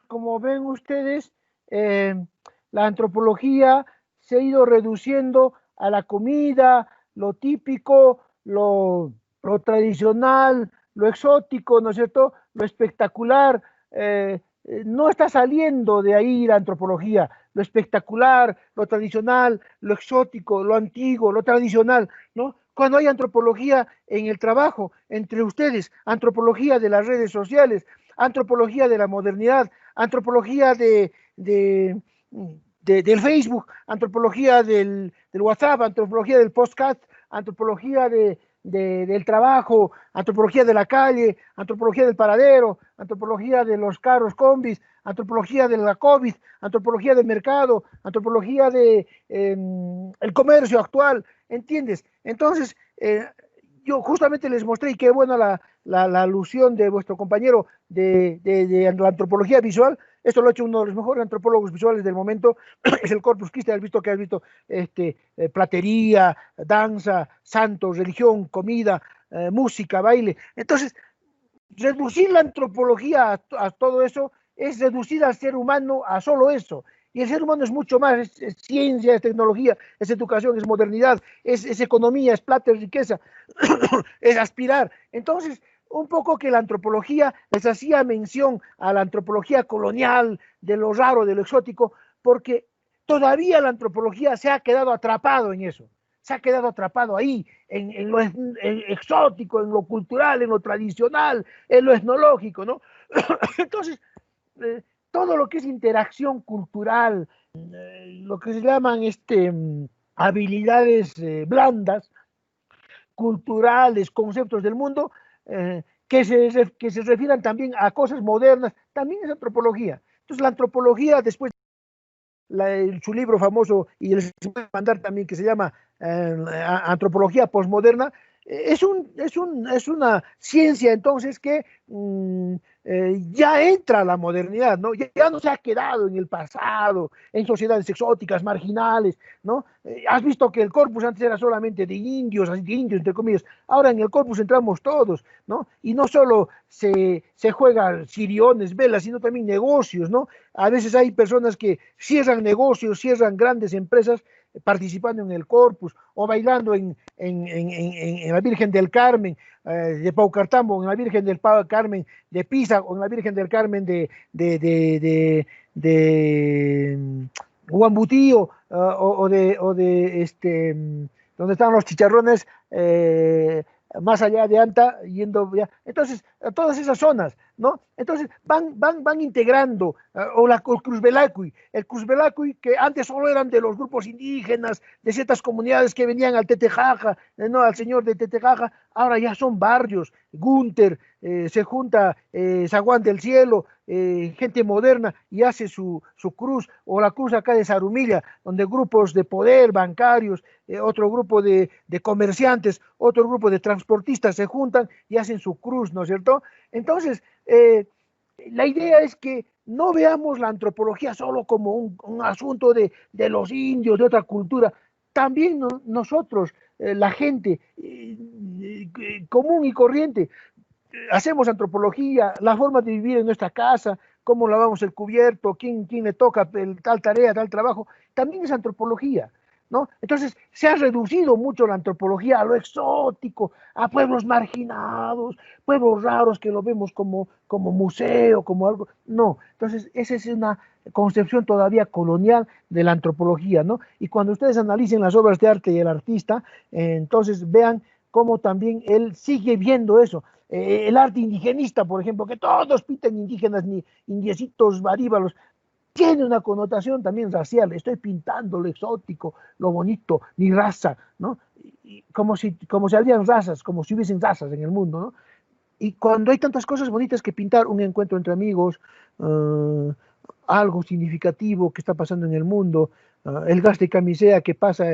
Como ven ustedes, la antropología se ha ido reduciendo a la comida, lo típico, lo tradicional, lo exótico, ¿no es cierto? Lo espectacular. No está saliendo de ahí la antropología. Lo espectacular, lo tradicional, lo exótico, lo antiguo, lo tradicional, ¿no? Cuando hay antropología en el trabajo, entre ustedes, antropología de las redes sociales, antropología de la modernidad, antropología del Facebook, antropología del WhatsApp, antropología del podcast, antropología del trabajo, antropología de la calle, antropología del paradero, antropología de los carros combis, antropología de la COVID, antropología del mercado, antropología de el comercio actual, ¿entiendes? Entonces, yo justamente les mostré, y qué buena la alusión de vuestro compañero de la antropología visual. Esto lo ha hecho uno de los mejores antropólogos visuales del momento, es el Corpus Christi. Has visto platería, danza, santos, religión, comida, música, baile. Entonces, reducir la antropología a todo eso es reducir al ser humano a solo eso. Y el ser humano es mucho más, es ciencia, es tecnología, es educación, es modernidad, es economía, es plata, es riqueza, es aspirar. Entonces, un poco que la antropología les hacía mención a la antropología colonial, de lo raro, de lo exótico, porque todavía la antropología se ha quedado atrapado en eso, se ha quedado atrapado ahí, en lo exótico, en lo cultural, en lo tradicional, en lo etnológico, ¿no? Entonces, todo lo que es interacción cultural, lo que se llaman habilidades blandas, culturales, conceptos del mundo, que se refieran también a cosas modernas, también es antropología. Entonces la antropología, después su libro famoso, y les voy a mandar también, que se llama Antropología Postmoderna, es una ciencia entonces que ya entra a la modernidad, ¿no? Ya no se ha quedado en el pasado, en sociedades exóticas, marginales, ¿no? Has visto que el corpus antes era solamente de indios, así de indios, entre comillas, ahora en el corpus entramos todos, ¿no? Y no solo se juegan siriones, velas, sino también negocios, ¿no? A veces hay personas que cierran negocios, cierran grandes empresas participando en el corpus o bailando en la Virgen del Carmen de Paucartambo, en la Virgen del Carmen de Pisa o en la Virgen del Carmen de Huambutío o de donde están los chicharrones más allá de Anta, yendo ya. Entonces, a todas esas zonas, ¿no? Entonces, van integrando, o el Cruzbelacui, que antes solo eran de los grupos indígenas, de ciertas comunidades que venían al Tetejaja, ¿no? Al señor de Tetejaja, ahora ya son barrios, Gunter, se junta San Juan del Cielo, gente moderna, y hace su cruz, o la cruz acá de Zarumilla, donde grupos de poder, bancarios, otro grupo de comerciantes, otro grupo de transportistas se juntan y hacen su cruz, ¿no es cierto? Entonces, la idea es que no veamos la antropología solo como un asunto los indios, de otra cultura. También nosotros, la gente común y corriente, hacemos antropología, la forma de vivir en nuestra casa, cómo lavamos el cubierto, quién le toca tal tarea, tal trabajo, también es antropología, ¿no? Entonces se ha reducido mucho la antropología a lo exótico, a pueblos marginados, pueblos raros que lo vemos como museo, como algo. No, entonces esa es una concepción todavía colonial de la antropología, ¿no? Y cuando ustedes analicen las obras de arte y el artista, entonces vean cómo también él sigue viendo eso. El arte indigenista, por ejemplo, que todos pintan indígenas, ni indiecitos, varíbalos, tiene una connotación también racial. Estoy pintando lo exótico, lo bonito, mi raza, ¿no? Y como si habrían razas, como si hubiesen razas en el mundo, ¿no? Y cuando hay tantas cosas bonitas que pintar, un encuentro entre amigos, algo significativo que está pasando en el mundo, el gas de camisea que pasa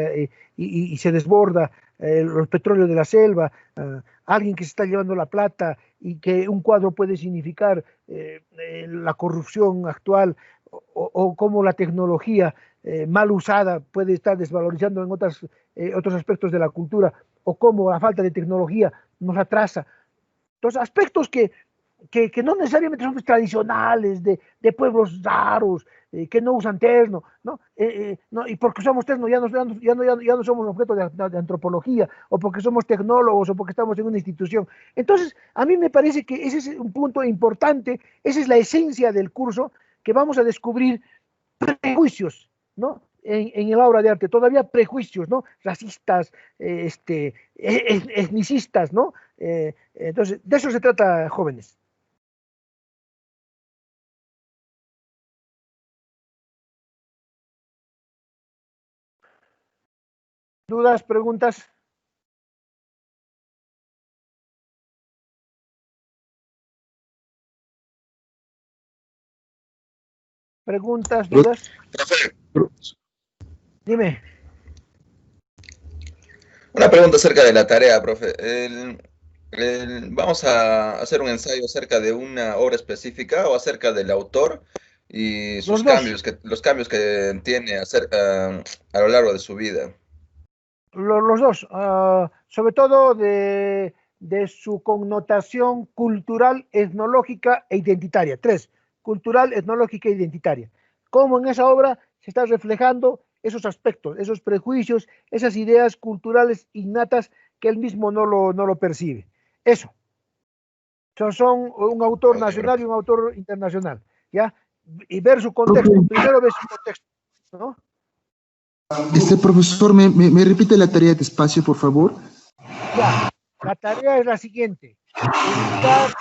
y se desborda, los petróleos de la selva, alguien que se está llevando la plata y que un cuadro puede significar la corrupción actual o cómo la tecnología mal usada puede estar desvalorizando en otros aspectos de la cultura, o cómo la falta de tecnología nos atrasa. Entonces, aspectos que no necesariamente son tradicionales, de pueblos raros, que no usan terno, ¿no? No, y porque somos terno ya no somos objeto de antropología, o porque somos tecnólogos, o porque estamos en una institución. Entonces, a mí me parece que ese es un punto importante, esa es la esencia del curso, que vamos a descubrir prejuicios, ¿no? En el obra de arte, todavía prejuicios, ¿no? Racistas, etnicistas, ¿no? Entonces, de eso se trata, jóvenes. ¿Dudas, preguntas? ¿Preguntas, dudas? Dime. Una pregunta acerca de la tarea, profe. ¿Vamos a hacer un ensayo acerca de una obra específica o acerca del autor y Los dos. los cambios que tiene a lo largo de su vida? Los dos, sobre todo de su connotación cultural, etnológica e identitaria. Tres, cultural, etnológica e identitaria. Cómo en esa obra se están reflejando esos aspectos, esos prejuicios, esas ideas culturales innatas que él mismo no lo percibe. Eso. Son un autor nacional y un autor internacional, ¿ya? Y ver su contexto. Primero ver su contexto, ¿no? Profesor, ¿me repite la tarea despacio, por favor? Ya, la tarea es la siguiente. Ubicar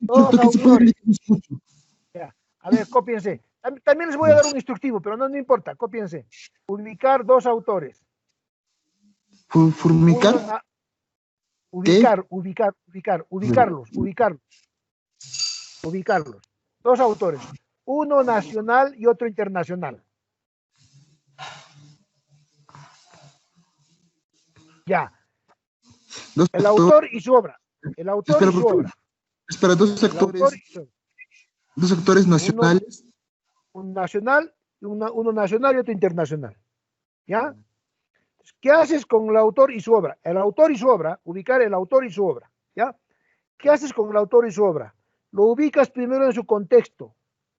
dos autores. Ya, a ver, cópiense. También les voy a dar un instructivo, pero no importa, cópiense. Ubicar dos autores. ¿Formicar? Ubicarlos. Dos autores, uno nacional y otro internacional. Ya. El autor y su obra. El autor y su obra. Espera, dos actores nacionales. Un nacional, uno nacional y otro internacional. ¿Ya? ¿Qué haces con el autor y su obra? El autor y su obra, ubicar el autor y su obra. ¿Ya? ¿Qué haces con el autor y su obra? Lo ubicas primero en su contexto,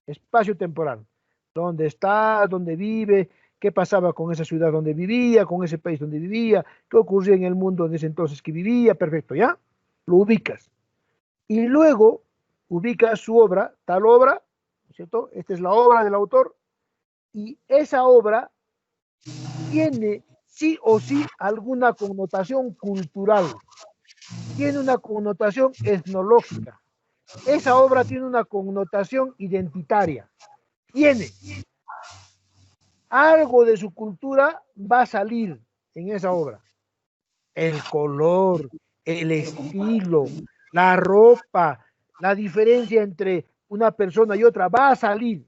espacio-temporal. ¿Dónde está? ¿Dónde vive? ¿Qué pasaba con esa ciudad donde vivía? ¿Con ese país donde vivía? ¿Qué ocurría en el mundo en ese entonces que vivía? Perfecto, ¿ya? Lo ubicas. Y luego ubicas su obra, tal obra, ¿cierto? Esta es la obra del autor, y esa obra tiene sí o sí alguna connotación cultural, tiene una connotación etnológica, esa obra tiene una connotación identitaria, tiene algo de su cultura, va a salir en esa obra. El color, el estilo, la ropa, la diferencia entre una persona y otra va a salir.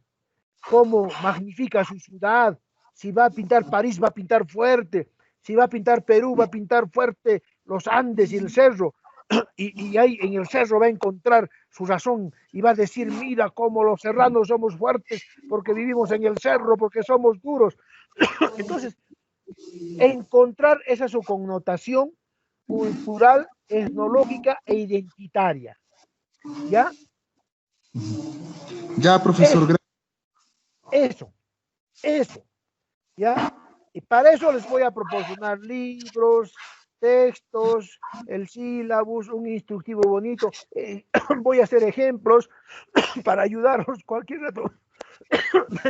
Cómo magnifica su ciudad. Si va a pintar París, va a pintar fuerte. Si va a pintar Perú, va a pintar fuerte los Andes y el cerro. Y ahí en el cerro va a encontrar su razón y va a decir, mira cómo los serranos somos fuertes porque vivimos en el cerro, porque somos duros. Entonces, encontrar esa su connotación cultural, etnológica e identitaria. ¿Ya? Ya, profesor. Eso. ¿Ya? Y para eso les voy a proporcionar libros, textos, el sílabus, un instructivo bonito. Voy a hacer ejemplos para ayudarlos cualquier rato.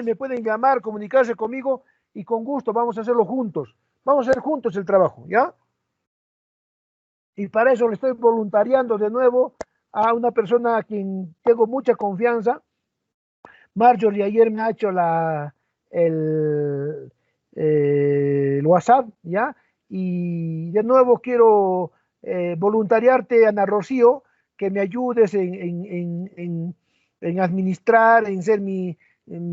Me pueden llamar, comunicarse conmigo y con gusto vamos a hacerlo juntos. Vamos a hacer juntos el trabajo, ¿ya? Y para eso le estoy voluntariando de nuevo a una persona a quien tengo mucha confianza. Marjorie ayer me ha hecho el WhatsApp, ¿ya? Y de nuevo quiero voluntariarte, Ana Rocío, que me ayudes en administrar, en ser mi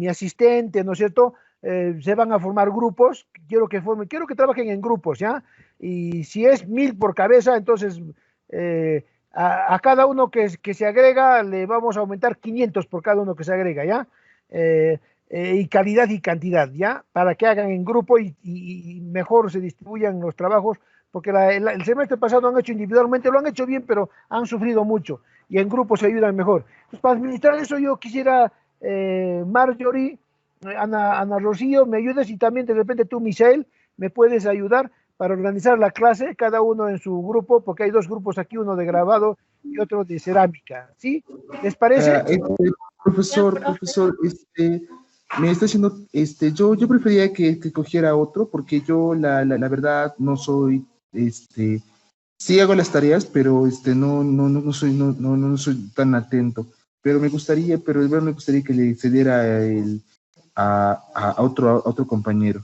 asistente, ¿no es cierto? Se van a formar grupos, quiero que trabajen en grupos, ¿ya? Y si es 1000 por cabeza, entonces a cada uno que se agrega le vamos a aumentar 500 por cada uno que se agrega, ¿ya? Y calidad y cantidad, ¿ya? Para que hagan en grupo y mejor se distribuyan los trabajos, porque el semestre pasado han hecho individualmente, lo han hecho bien, pero han sufrido mucho, y en grupo se ayudan mejor. Entonces, para administrar eso yo quisiera, Marjorie, Ana Rocío, me ayudes, y también de repente tú, Michelle, me puedes ayudar para organizar la clase, cada uno en su grupo, porque hay dos grupos aquí, uno de grabado y otro de cerámica, ¿sí? ¿Les parece? Profesor, me está haciendo, yo prefería que cogiera otro, porque yo la verdad no soy, sí hago las tareas, pero no soy tan atento. Pero me gustaría que le cediera a otro compañero.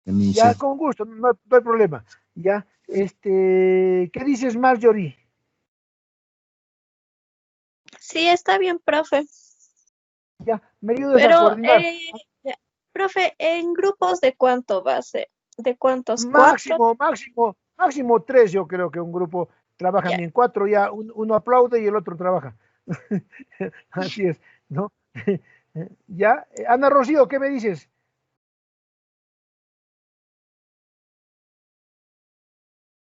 Ya, con gusto, no hay problema. Ya, ¿qué dices, Marjorie? Sí, está bien, profe. Ya, me ayudas a coordinar. Profe, ¿en grupos de cuánto va a ser? ¿De cuántos? Máximo 3, yo creo que un grupo trabaja bien. 4 ya, uno aplaude y el otro trabaja. Así es, ¿no? Ya, Ana Rocío, ¿qué me dices?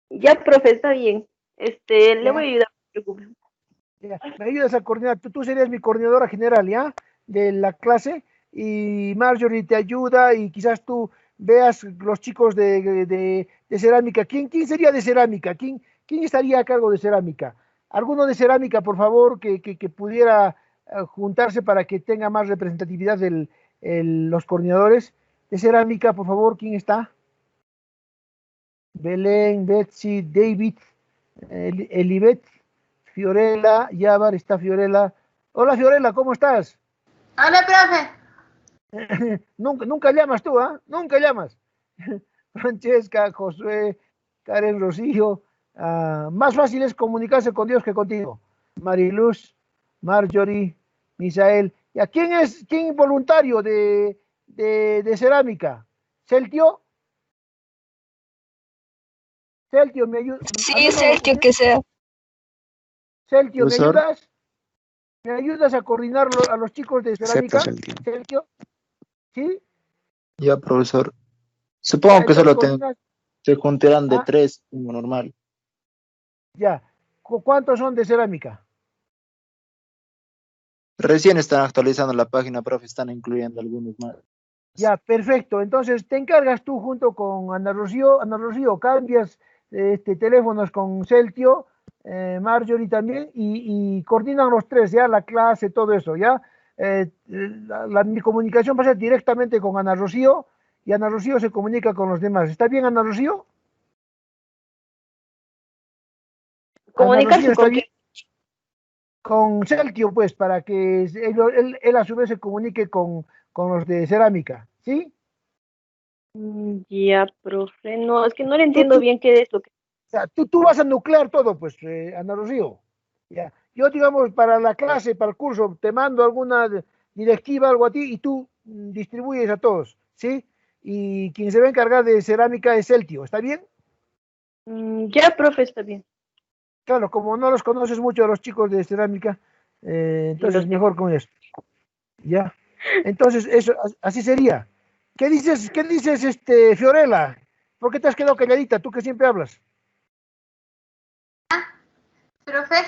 Ya, profe, está bien. Le voy a ayudar, no se preocupe. Ya, me ayudas a coordinar. Tú serías mi coordinadora general, ¿ya? De la clase, y Marjorie te ayuda, y quizás tú veas los chicos de cerámica. ¿Quién sería de cerámica? ¿Quién estaría a cargo de cerámica? ¿Alguno de cerámica, por favor, que pudiera juntarse para que tenga más representatividad los coordinadores? De cerámica, por favor, ¿quién está? Belén, Betsy, David, Elibet, Fiorella, Yavar, está Fiorella. Hola, Fiorella, ¿cómo estás? Hola, profe. Nunca llamas tú, ¿ah? Nunca llamas. Francesca, Josué, Karen, Rocío, Más fácil es comunicarse con Dios que contigo. Mariluz, Marjorie, Misael. ¿Quién voluntario de cerámica? ¿Celtio? Celtio, ¿me ayuda? Sí, Sergio, que sea. Celtio, ¿me Profesor. ayudas? ¿Me ayudas a coordinar a los chicos de cerámica? Aceptas el tiempo. Celtio, ¿sí? Ya, profesor. Ya, Supongo que entonces solo coordinas. se juntarán de Ah, 3, como normal. ya. ¿Cuántos son de cerámica? Recién están actualizando la página, profe, están incluyendo algunos más. Ya, perfecto. Entonces te encargas tú junto con Ana Rocío. Ana Rocío, cambias teléfonos con Celtio, Marjorie también, y coordinan los tres, ya, la clase, todo eso, ya. Mi comunicación va a ser directamente con Ana Rocío y Ana Rocío se comunica con los demás. ¿Está bien, Ana Rocío? Ana Rocío, Comunicarse ¿está con bien? quién. Con Celtio, pues, para que él a su vez se comunique con los de cerámica, ¿sí? Ya, profe. No, es que no le Tú, entiendo tú, bien qué es lo que... O sea, tú vas a nuclear todo, pues, Ana Rocío. Ya. Yo, digamos, para la clase, para el curso, te mando alguna directiva, algo a ti, y tú distribuyes a todos, ¿sí? Y quien se va a encargar de cerámica es Celtio, ¿está bien? Ya, profe, está bien. Claro, como no los conoces mucho a los chicos de cerámica, Sí, entonces los mejor con eso, ¿ya? Entonces, eso, así sería. ¿Qué dices, Fiorella? ¿Por qué te has quedado calladita, tú que siempre hablas? Profe,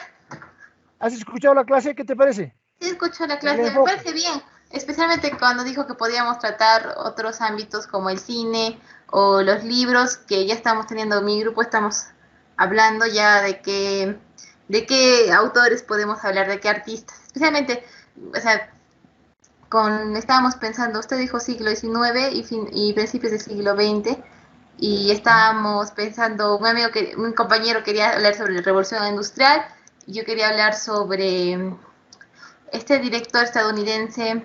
¿Has escuchado la clase? ¿Qué te parece? sí escucho la El clase, me enfoque. parece bien, especialmente cuando dijo que podíamos tratar otros ámbitos como el cine o los libros, que ya estamos teniendo, mi grupo estamos hablando ya de qué autores podemos hablar, de qué artistas, especialmente, o sea, estábamos pensando, usted dijo siglo XIX y principios del siglo XX, y estábamos pensando, un compañero quería hablar sobre la revolución industrial, y yo quería hablar sobre este director estadounidense,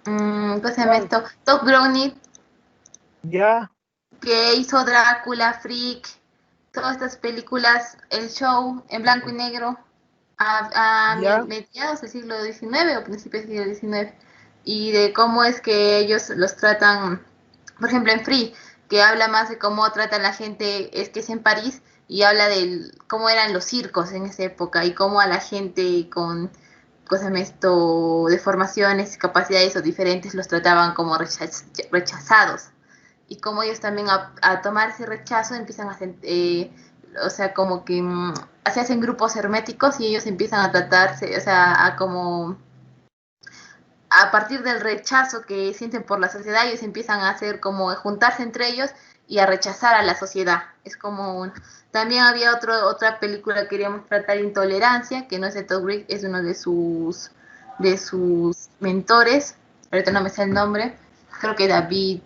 ¿cómo se llama ¿Cuál? esto? Todd Browning, Ya, que hizo Drácula, Freak, todas estas películas, el show en blanco y negro, a ya. mediados del siglo XIX o principios del siglo XIX, y de cómo es que ellos los tratan, por ejemplo en Free, que habla más de cómo tratan la gente, es que es en París, y habla de cómo eran los circos en esa época y cómo a la gente con cosas esto, deformaciones, capacidades o diferentes los trataban como rechazados, y como ellos también a tomar ese rechazo empiezan o sea, como que se hacen grupos herméticos y ellos empiezan a tratarse, o sea, a como a partir del rechazo que sienten por la sociedad, ellos empiezan a hacer como juntarse entre ellos y a rechazar a la sociedad. Es como También había otra película que queríamos tratar, Intolerancia, que no es de Todd Briggs, es uno de sus mentores, ahorita no me sé el nombre, creo que David,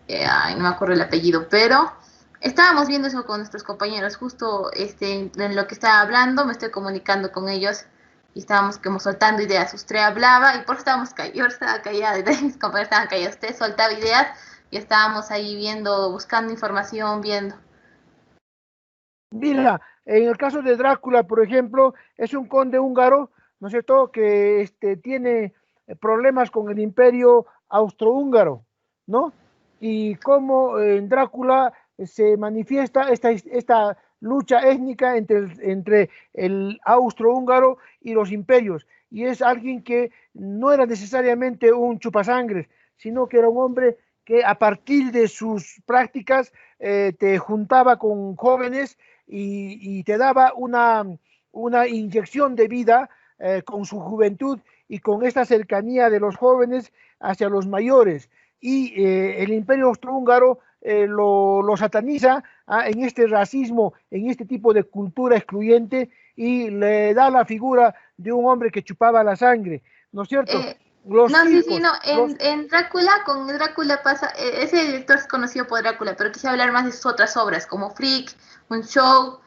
no me acuerdo el apellido, pero estábamos viendo eso con nuestros compañeros, justo en lo que estaba hablando, me estoy comunicando con ellos y estábamos como soltando ideas. Usted hablaba y por eso estábamos callados, yo estaba callada, mis compañeros estaban callados, usted soltaba ideas y estábamos ahí viendo, buscando información, viendo. Mira, en el caso de Drácula, por ejemplo, es un conde húngaro, ¿no es cierto?, que tiene problemas con el imperio austrohúngaro, ¿no? Y cómo en Drácula se manifiesta esta lucha étnica entre el austrohúngaro y los imperios. Y es alguien que no era necesariamente un chupasangres, sino que era un hombre que a partir de sus prácticas te juntaba con jóvenes y te daba una inyección de vida con su juventud y con esta cercanía de los jóvenes hacia los mayores. Y el imperio austrohúngaro lo sataniza en este racismo, en este tipo de cultura excluyente y le da la figura de un hombre que chupaba la sangre, ¿no es cierto? Los No, sí, sí, circos, no. En Drácula, con Drácula pasa. Ese director es conocido por Drácula, pero quise hablar más de sus otras obras, como Freak, un show,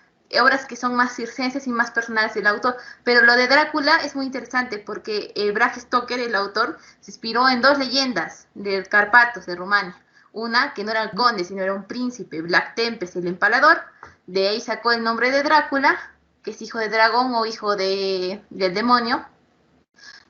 obras que son más circenses y más personales del autor. Pero lo de Drácula es muy interesante porque Bram Stoker, el autor, se inspiró en dos leyendas de Carpatos, de Rumania. una que no era el conde, sino era un príncipe, Black Tempest, el empalador. De ahí sacó el nombre de Drácula, que es hijo de dragón o hijo del demonio,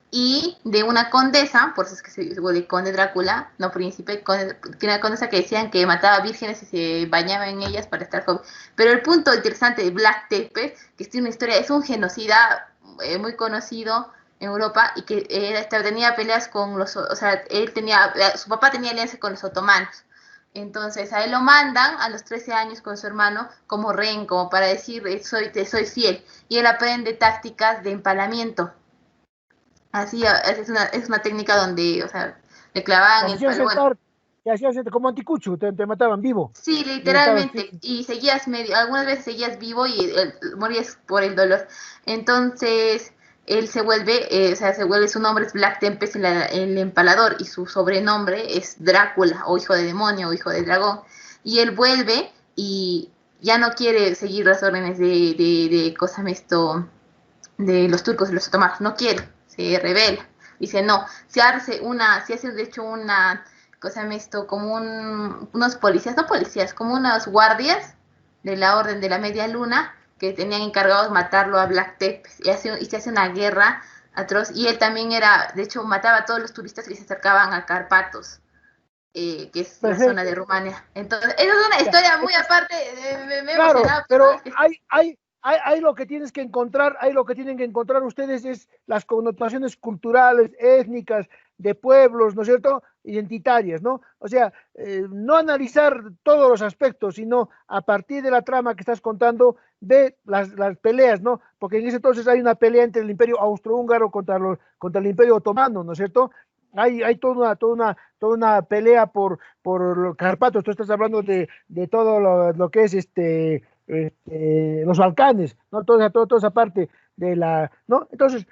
y de una condesa, por eso es que se dice de conde Drácula, no príncipe, que una condesa que decían que mataba vírgenes y se bañaba en ellas para estar joven. Pero el punto interesante de Black Tempest, que tiene una historia, es un genocida muy conocido en Europa y que tenía peleas con los, o sea, su papá tenía alianza con los otomanos. Entonces a él lo mandan a los 13 años con su hermano como rehén, como para decir, te soy fiel. Y él aprende tácticas de empalamiento. Así es una técnica donde, o sea, le clavaban el palo. Bueno. Te hacían sentar como anticucho, te mataban vivo. Sí, literalmente. Y seguías algunas veces seguías vivo y morías por el dolor. Entonces él se vuelve, su nombre es Black Tempest, el empalador, y su sobrenombre es Drácula, o hijo de demonio, o hijo de dragón. Y él vuelve y ya no quiere seguir las órdenes de los turcos y los otomanos, no quiere, se revela. Dice no, se hace de hecho una, como unos policías, no policías, como unos guardias de la Orden de la Media Luna, que tenían encargados matarlo a Black Tempest, y se hace una guerra atroz, y él también de hecho mataba a todos los turistas que se acercaban a Carpatos, que es la zona de Rumania. Entonces, esa es una historia muy aparte, claro, pero hay lo que tienes que encontrar, lo que tienen que encontrar ustedes es las connotaciones culturales, étnicas, de pueblos, ¿no es cierto?, identitarias, ¿no? O sea, no analizar todos los aspectos, sino a partir de la trama que estás contando, ve las peleas, ¿no? Porque en ese entonces hay una pelea entre el Imperio Austrohúngaro contra el Imperio Otomano, ¿no es cierto? Hay toda una pelea por los Carpatos. Tú estás hablando de todo lo que es los Balcanes, ¿no? Toda esa parte de ¿no? Entonces,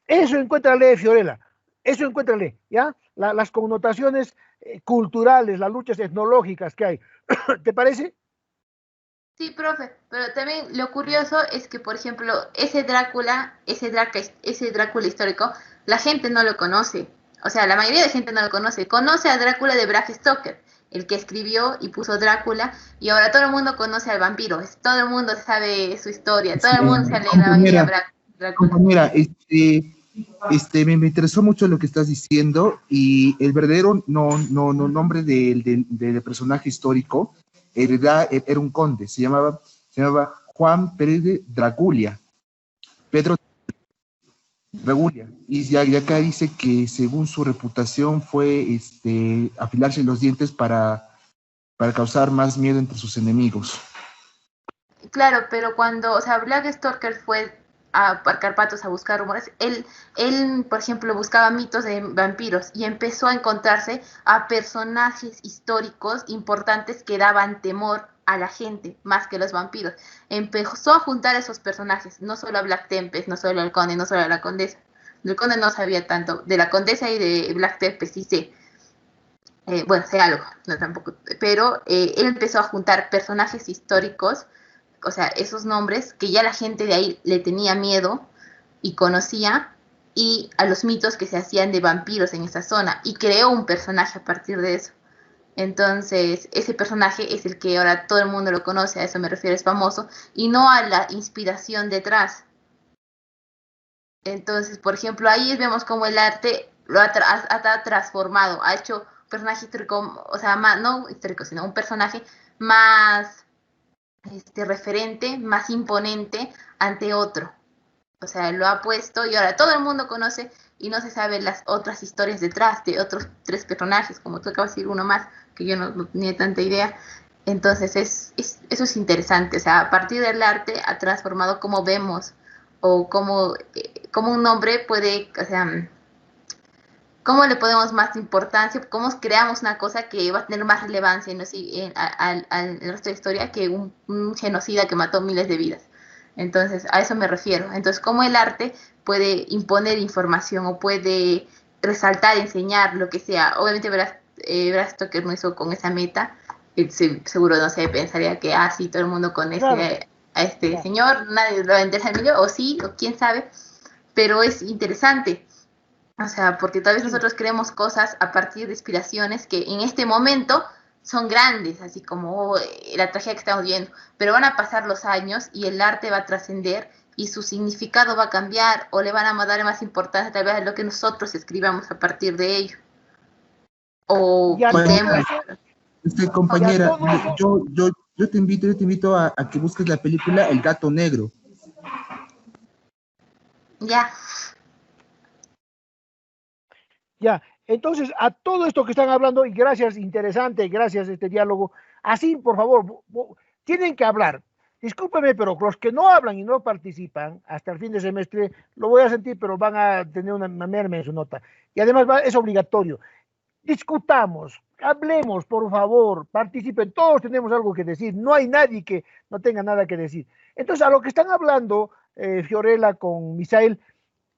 eso encuéntrale, Fiorella, eso encuéntrale, ¿ya? Las connotaciones culturales, las luchas etnológicas que hay. ¿Te parece? Sí, profe, pero también lo curioso es que, por ejemplo, ese Drácula histórico, la gente no lo conoce. O sea, la mayoría de gente no lo conoce. Conoce a Drácula de Bram Stoker, el que escribió y puso Drácula, y ahora todo el mundo conoce al vampiro. Todo el mundo sabe su historia, todo el mundo se alegra a Drácula. Compañera, me interesó mucho lo que estás diciendo, y el verdadero nombre del personaje histórico era un conde, se llamaba Juan Pérez de Dragulia, Pedro Dragulia, y acá dice que según su reputación fue afilarse los dientes para causar más miedo entre sus enemigos. Claro, pero cuando, Bram Stoker fue a Carpatos a buscar rumores, él, por ejemplo, buscaba mitos de vampiros y empezó a encontrarse a personajes históricos importantes que daban temor a la gente, más que los vampiros. Empezó a juntar esos personajes, no solo a Black Tempest, no solo al conde, no solo a la condesa. Del conde no sabía tanto, de la condesa y de Black Tempest sí sé. Sé algo, no tampoco, pero él empezó a juntar personajes históricos, o sea, esos nombres que ya la gente de ahí le tenía miedo y conocía, y a los mitos que se hacían de vampiros en esa zona, y creó un personaje a partir de eso. Entonces, ese personaje es el que ahora todo el mundo lo conoce, a eso me refiero, es famoso, y no a la inspiración detrás. Entonces, por ejemplo, ahí vemos cómo el arte lo ha transformado, ha hecho un personaje histórico, o sea, no histórico, sino un personaje más referente, más imponente ante otro. O sea, lo ha puesto y ahora todo el mundo conoce y no se sabe las otras historias detrás de otros 3 personajes, como tú acabas de decir uno más, que yo no tenía tanta idea. Entonces, eso es interesante. O sea, a partir del arte ha transformado cómo vemos o cómo un nombre puede, o sea, cómo le ponemos más importancia, cómo creamos una cosa que va a tener más relevancia al resto de la historia que un genocida que mató miles de vidas. Entonces, a eso me refiero. Entonces, cómo el arte puede imponer información o puede resaltar, enseñar, lo que sea. Obviamente, Bram Stoker no hizo con esa meta. Seguro, no sé, pensaría que, sí, todo el mundo conoce a este señor, nadie lo va a interesar en o sí, o quién sabe. Pero es interesante. O sea, porque tal vez nosotros creemos cosas a partir de inspiraciones que en este momento son grandes, así como la tragedia que estamos viendo, pero van a pasar los años y el arte va a trascender y su significado va a cambiar o le van a dar más importancia tal vez a lo que nosotros escribamos a partir de ello. O quitemos. Compañera, yo te invito a que busques la película El Gato Negro. Ya. Ya, entonces a todo esto que están hablando, y gracias, interesante, gracias este diálogo, así por favor, tienen que hablar. Discúlpeme, pero los que no hablan y no participan hasta el fin de semestre, lo voy a sentir, pero van a tener una merma en su nota. Y además es obligatorio. Discutamos, hablemos, por favor, participen, todos tenemos algo que decir, no hay nadie que no tenga nada que decir. Entonces, a lo que están hablando, Fiorella con Misael,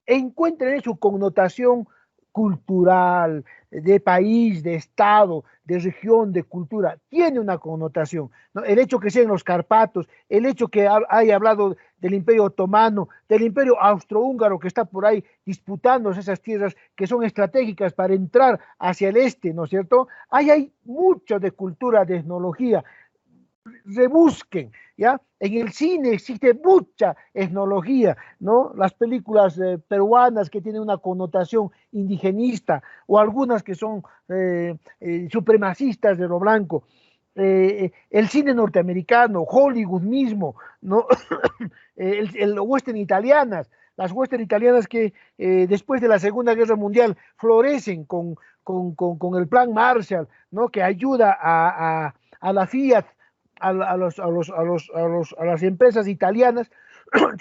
encuentren su connotación cultural, de país, de estado, de región, de cultura, tiene una connotación, ¿no? El hecho que sea en los Carpatos, el hecho que haya hablado del Imperio Otomano, del Imperio Austrohúngaro que está por ahí disputándose esas tierras que son estratégicas para entrar hacia el este, ¿no es cierto? Ahí hay mucho de cultura, de etnología. Rebusquen, ¿ya? En el cine existe mucha etnología, ¿no? Las películas peruanas que tienen una connotación indigenista o algunas que son supremacistas de lo blanco. El cine norteamericano, Hollywood mismo, ¿no? el western italianas, las western italianas que después de la Segunda Guerra Mundial florecen con el plan Marshall, ¿no? Que ayuda a la Fiat, a las empresas italianas,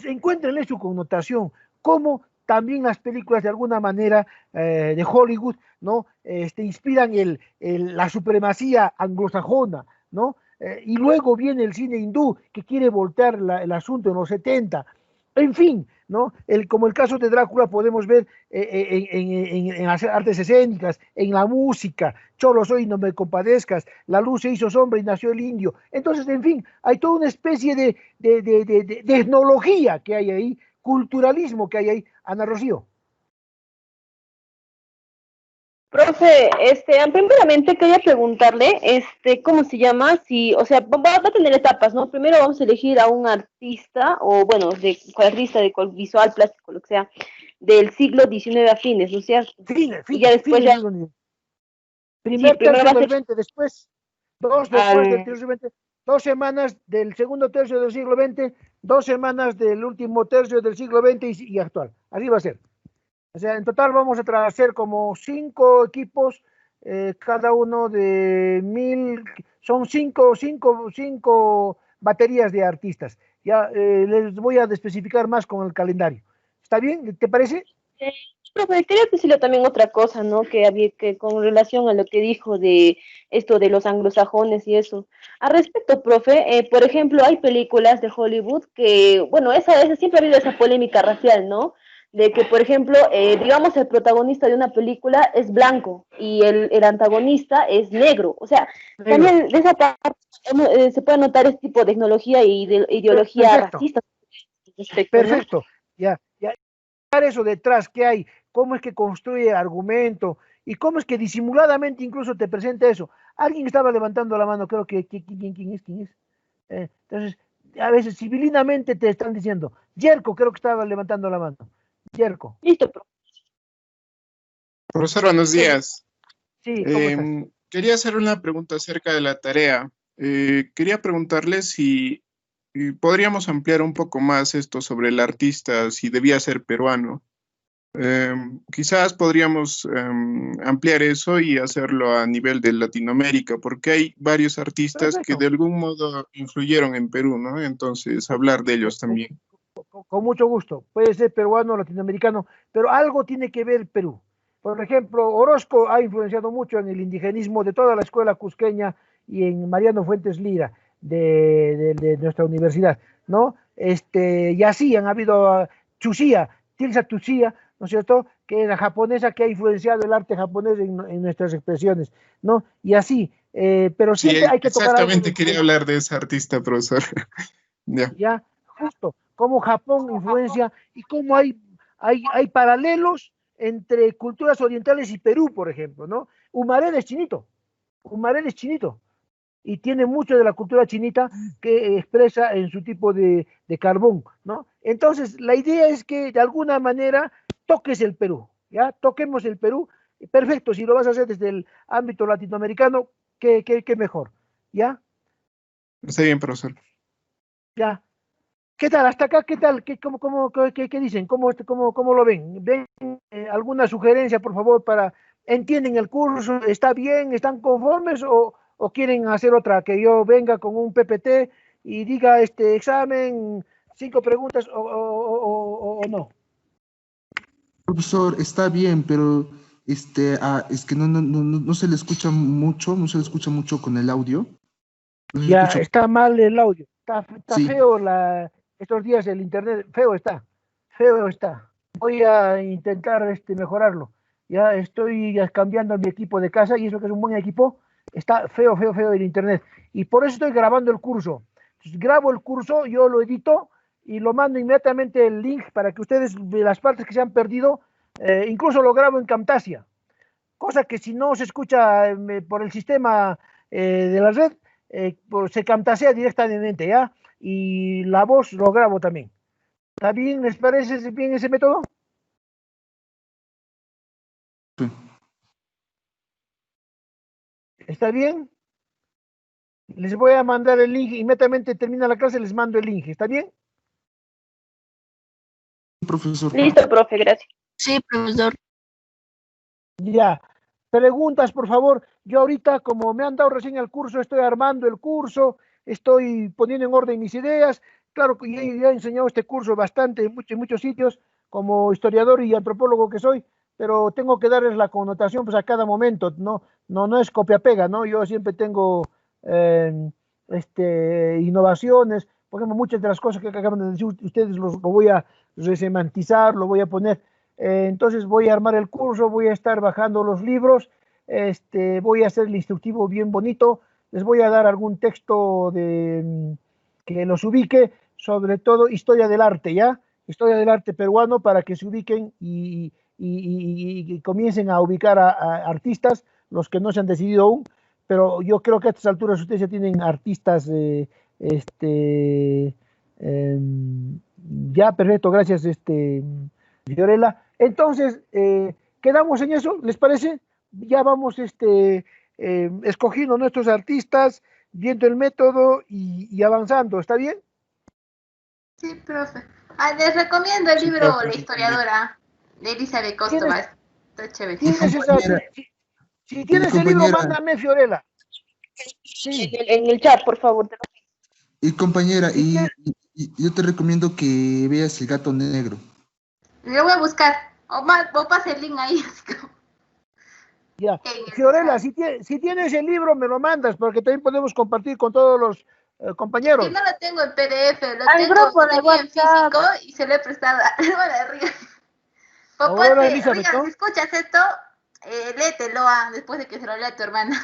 encuéntrenle su connotación, como también las películas de alguna manera de Hollywood, ¿no? Inspiran la supremacía anglosajona, ¿no? Y luego viene el cine hindú que quiere voltear el asunto en los 70. En fin, ¿no? Como el caso de Drácula podemos ver en las artes escénicas, en la música, Cholo soy, no me compadezcas, la luz se hizo sombra y nació el indio. Entonces, en fin, hay toda una especie de etnología que hay ahí, culturalismo que hay ahí. Ana Rocío. Profe, primeramente quería preguntarle, ¿cómo se llama? Si, o sea, va a tener etapas, ¿no? Primero vamos a elegir a un artista, o bueno, artista de visual, plástico, lo que sea, del siglo XIX a fines, ¿no es cierto? Y ya después ya... Primer tercio del 20, después del tercio del 20, 2 semanas del segundo tercio del siglo XX, 2 semanas del último tercio del siglo XX y actual. Así va a ser. O sea, en total vamos a hacer como 5 equipos, cada uno de 1000, son 5 baterías de artistas. Ya les voy a especificar más con el calendario. ¿Está bien? ¿Te parece? Profe, quería decirle también otra cosa, ¿no? Que con relación a lo que dijo de esto de los anglosajones y eso. Al respecto, profe, por ejemplo, hay películas de Hollywood que, bueno, siempre ha habido esa polémica racial, ¿no? De que, por ejemplo, digamos, el protagonista de una película es blanco y el antagonista es negro. O sea, también de esa parte se puede notar este tipo de tecnología y de ideología racista. Perfecto, ¿no? Ya. Eso detrás, ¿qué hay? ¿Cómo es que construye argumento? ¿Y cómo es que disimuladamente incluso te presenta eso? Alguien estaba levantando la mano, creo que, ¿quién es? Entonces, a veces civilinamente te están diciendo, Yerko creo que estaba levantando la mano. Yerko. Listo, profesor, buenos días. Sí, ¿cómo estás? Quería hacer una pregunta acerca de la tarea. Quería preguntarle si podríamos ampliar un poco más esto sobre el artista, si debía ser peruano. Quizás podríamos ampliar eso y hacerlo a nivel de Latinoamérica, porque hay varios artistas que de algún modo influyeron en Perú, ¿no? Entonces, hablar de ellos también. Con mucho gusto. Puede ser peruano, latinoamericano, pero algo tiene que ver Perú. Por ejemplo, Orozco ha influenciado mucho en el indigenismo de toda la escuela cusqueña y en Mariano Fuentes Lira de nuestra universidad, ¿no? Y así han habido Tilsa Tsuchiya, ¿no es cierto?, que es la japonesa que ha influenciado el arte japonés en nuestras expresiones, ¿no? Y así, pero siempre hay que tocar... Exactamente, quería hablar de ese artista, profesor. Ya, justo, cómo Japón influencia y cómo hay paralelos entre culturas orientales y Perú, por ejemplo, ¿no? Humarel es chinito, y tiene mucho de la cultura chinita que expresa en su tipo de carbón, ¿no? Entonces, la idea es que de alguna manera toques el Perú, ¿ya? Toquemos el Perú, perfecto, si lo vas a hacer desde el ámbito latinoamericano, qué mejor, ¿ya? Está bien, profesor. Ya. ¿Qué tal? Hasta acá, ¿qué tal? ¿Qué dicen? ¿Cómo lo ven? ¿Ven alguna sugerencia, por favor, para... ¿Entienden el curso? ¿Está bien? ¿Están conformes? ¿O quieren hacer otra? Que yo venga con un PPT y diga este examen, 5 preguntas o no. Profesor, está bien, pero es que no se le escucha mucho, no se le escucha mucho con el audio. No se Ya, escucha. está mal el audio. Está Sí, feo estos días el internet. Feo está. Feo está. Voy a intentar mejorarlo. Ya estoy ya cambiando mi equipo de casa y eso que es un buen equipo. Está feo el internet. Y por eso estoy grabando el curso. Entonces, grabo el curso, yo lo edito y lo mando inmediatamente el link para que ustedes, de las partes que se han perdido, incluso lo grabo en Camtasia. Cosa que si no se escucha por el sistema de la red, pues se camtasea directamente, ¿ya? Y la voz lo grabo también. ¿Está bien? ¿Les parece bien ese método? sí. ¿Está bien? Les voy a mandar el link, inmediatamente termina la clase, les mando el link, ¿está bien? Profesor. Listo, profe, gracias. Sí, profesor. Ya. Preguntas, por favor. Yo ahorita, como me han dado recién el curso, estoy armando el curso, estoy poniendo en orden mis ideas. Claro que ya he enseñado este curso bastante en muchos sitios, como historiador y antropólogo que soy, pero tengo que darles la connotación pues, a cada momento, no es copia-pega, ¿no? Yo siempre tengo eh, innovaciones, por ejemplo, muchas de las cosas que acaban de decir ustedes lo voy a resemantizar, lo voy a poner. Entonces voy a armar el curso, voy a estar bajando los libros, voy a hacer el instructivo bien bonito, les voy a dar algún texto que los ubique, sobre todo historia del arte, ¿ya? Historia del arte peruano para que se ubiquen y comiencen a ubicar a artistas, los que no se han decidido aún, pero yo creo que a estas alturas ustedes ya tienen artistas, ya, perfecto, gracias, Fiorella. Entonces, quedamos en eso, ¿les parece? Ya vamos escogiendo nuestros artistas, viendo el método y avanzando, ¿está bien? Sí, profe. Les recomiendo el Sí, libro profe, La sí, también. historiadora de Elizabeth Kostova. Está chévere. Y ¿Tienes compañera, si y tienes el libro, compañera, mándame, Fiorella. En Sí. en el chat, por favor. y compañera, Si tienes, y yo te recomiendo que veas El Gato Negro. Lo voy a buscar. O pase el link ahí. Así como ya. en el Fiorella, chat. si tienes el libro, me lo mandas, porque también podemos compartir con todos los Es que compañeros. no lo tengo en PDF, Al grupo lo de tenía en WhatsApp. físico y se lo he prestado a Riga. Aurora Popote, Elizabeth, Riga, si ¿no? escuchas esto, léetelo después de que se lo lea tu hermana.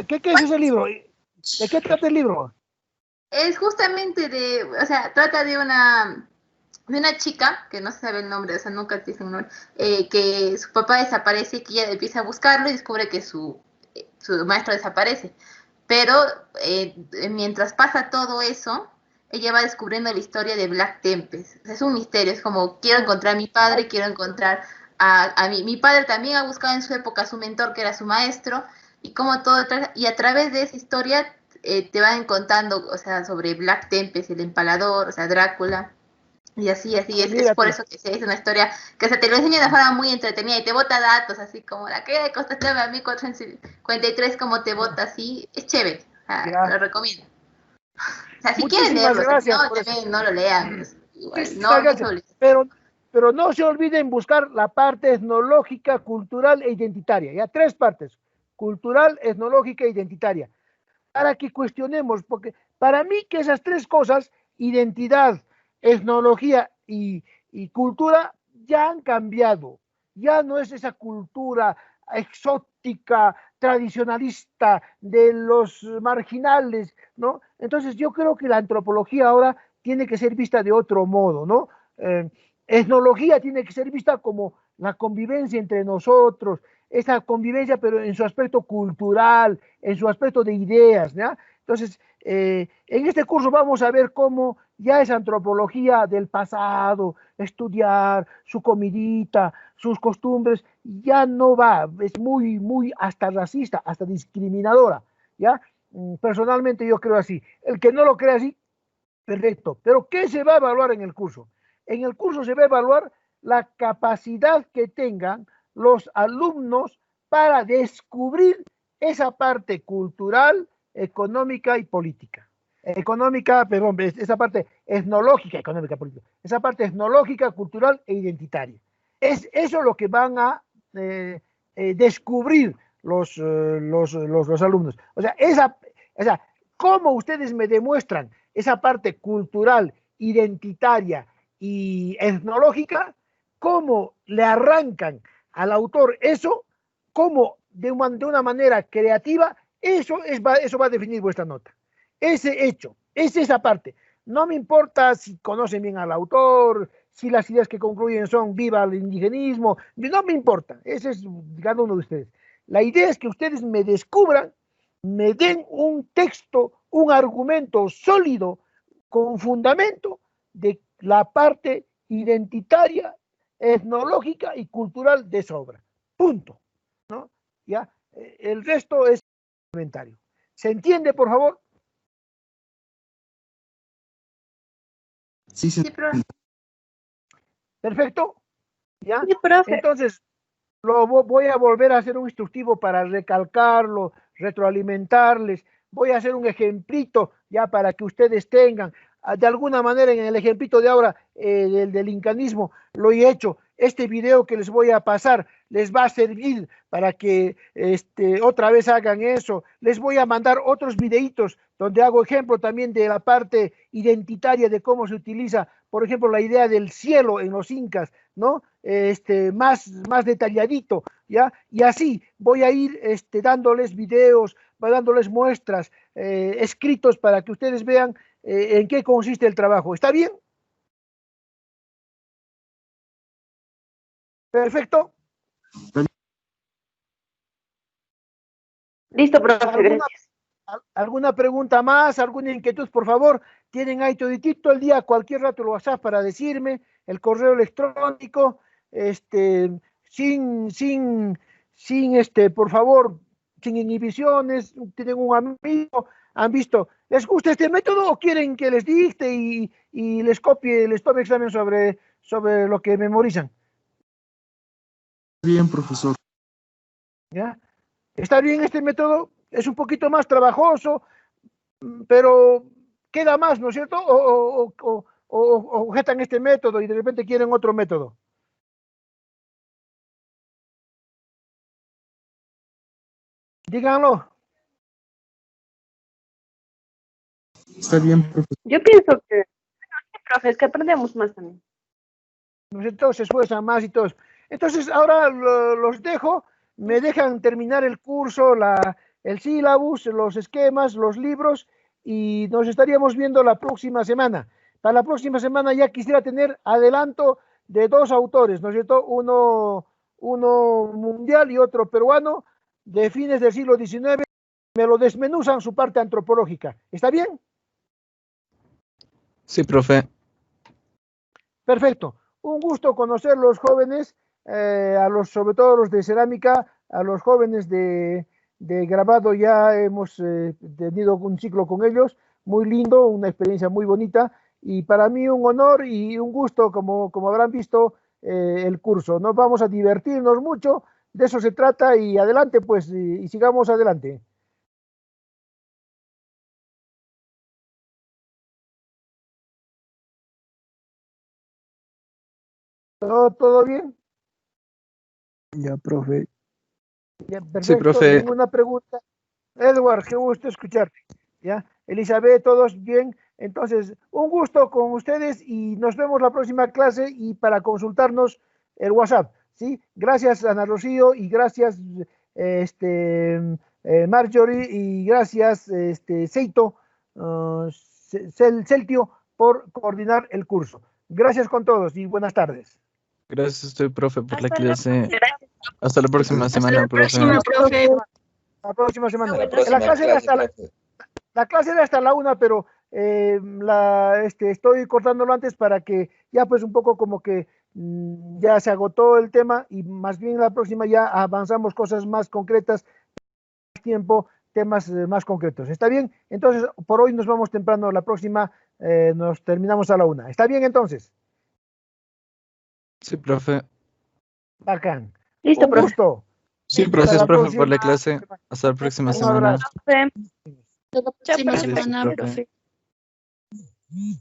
¿Qué es ese libro? ¿De qué trata el libro? Es justamente o sea, trata de una chica, que no se sabe el nombre, o sea, nunca te dicen un nombre, que su papá desaparece y que ella empieza a buscarlo y descubre que su maestro desaparece. Pero mientras pasa todo eso, ella va descubriendo la historia de Black Tempest. Es un misterio, es como, quiero encontrar a mi padre, quiero encontrar a mi padre también ha buscado en su época a su mentor, que era su maestro, y como todo, y a través de esa historia te van contando, o sea, sobre Black Tempest, el empalador, o sea, Drácula, y así, es Mira por tú. eso que se es una historia que se te lo enseña de forma muy entretenida y te bota datos, así como la que de Constantino a 1453, como te bota así, es chévere, o sea, Ya. lo recomiendo. O sea, si quieren Muchísimas leerlo, o sea, si gracias no, por eso. también no lo lean, pues, igual, Muchísimas no se gracias. olviden. Pero no se olviden buscar la parte etnológica, cultural e identitaria. Ya, 3 partes. Cultural, etnológica e identitaria. Para que cuestionemos, porque para mí que esas 3 cosas, identidad, etnología y cultura, ya han cambiado. Ya no es esa cultura exótica, tradicionalista de los marginales, ¿no? Entonces yo creo que la antropología ahora tiene que ser vista de otro modo, ¿no? Eh, Etnología tiene que ser vista como la convivencia entre nosotros, esa convivencia, pero en su aspecto cultural, en su aspecto de ideas, ¿ya? Entonces, en este curso vamos a ver cómo ya esa antropología del pasado, estudiar su comidita, sus costumbres, ya no va, es muy, muy hasta racista, hasta discriminadora, ¿ya? Personalmente yo creo así. El que no lo cree así, perfecto. Pero ¿qué se va a evaluar en el curso? En el curso se va a evaluar la capacidad que tengan los alumnos para descubrir esa parte cultural, económica y política. Económica, perdón, esa parte etnológica, económica, política. Esa parte etnológica, cultural e identitaria. Es eso lo que van a descubrir los alumnos. O sea, ¿cómo ustedes me demuestran esa parte cultural, identitaria y etnológica? ¿Cómo le arrancan al autor eso? ¿Cómo de una manera creativa? Eso va a definir vuestra nota. Ese hecho, es esa parte. No me importa si conocen bien al autor, si las ideas que concluyen son viva el indigenismo, no me importa. Ese es cada uno de ustedes. La idea es que ustedes me descubran, me den un texto, un argumento sólido, con fundamento de la parte identitaria, etnológica y cultural de esa obra. Punto. ¿No? ¿Ya? El resto es comentario. ¿Se entiende, por favor? Sí, sí. Sí, profe. Perfecto. ¿Ya? Sí, profe. Entonces, voy a volver a hacer un instructivo para recalcarlo, retroalimentarles. Voy a hacer un ejemplito ya para que ustedes tengan. De alguna manera, en el ejemplito de ahora del incanismo, lo he hecho. Este video que les voy a pasar les va a servir para que otra vez hagan eso. Les voy a mandar otros videitos donde hago ejemplo también de la parte identitaria de cómo se utiliza, por ejemplo, la idea del cielo en los incas, ¿no? Más detalladito, ¿ya? Y así voy a ir dándoles videos, dándoles muestras, escritos para que ustedes vean en qué consiste el trabajo. ¿Está bien? Perfecto. Listo, profe, gracias. ¿Alguna pregunta más? ¿Alguna inquietud? Por favor, tienen ahí toditito el día, cualquier rato el WhatsApp para decirme, el correo electrónico, por favor, sin inhibiciones, tienen un amigo, han visto, ¿les gusta este método o quieren que les dicte y les copie, les tome examen sobre lo que memorizan? Bien, profesor. ¿Ya? ¿Está bien este método? Es un poquito más trabajoso, pero queda más, ¿no es cierto? O objetan este método y de repente quieren otro método. Díganlo. Está bien, profesor. Yo pienso que, sí, profe, es que aprendemos más también. ¿No es cierto? Se esfuerzan más y todo. Entonces, ahora los dejo, me dejan terminar el curso, el sílabus, los esquemas, los libros, y nos estaríamos viendo la próxima semana. Para la próxima semana ya quisiera tener adelanto de 2 autores, ¿no es cierto? Uno mundial y otro peruano, de fines del siglo XIX, me lo desmenuzan su parte antropológica. ¿Está bien? Sí, profe. Perfecto. Un gusto conocer los jóvenes, sobre todo los de cerámica, a los jóvenes de grabado ya hemos tenido un ciclo con ellos, muy lindo, una experiencia muy bonita, y para mí un honor y un gusto, como habrán visto, el curso. Nos vamos a divertirnos mucho, de eso se trata, y adelante pues, y sigamos adelante. ¿Todo bien? Ya, profe. Ya, perfecto. Sí, profe. ¿Ninguna pregunta? Edward, qué gusto escucharte. ¿Ya? Elizabeth, todos bien. Entonces, un gusto con ustedes y nos vemos la próxima clase y para consultarnos el WhatsApp. ¿Sí? Gracias, Ana Rocío, y gracias, Marjorie, y gracias, Seito, Celtio, por coordinar el curso. Gracias con todos y buenas tardes. Gracias a usted, profe, por la Hasta la clase. próxima. Hasta la próxima semana, la profe. próxima, profe. La próxima semana. La próxima clase era hasta profe. la clase era hasta la 1, pero estoy cortándolo antes para que ya pues un poco como que ya se agotó el tema y más bien la próxima ya avanzamos cosas más concretas, más tiempo, temas más concretos. ¿Está bien? Entonces, por hoy nos vamos temprano, la próxima nos terminamos a la 1. ¿Está bien entonces? Sí, profe. Bacán. Listo, Un profe. gusto. Sí, Hasta Gracias, la profe, por la próxima clase. Hasta la próxima Un semana. abrazo. Profe. Hasta la Chao, próxima profe. Gracias, semana. profe. profe.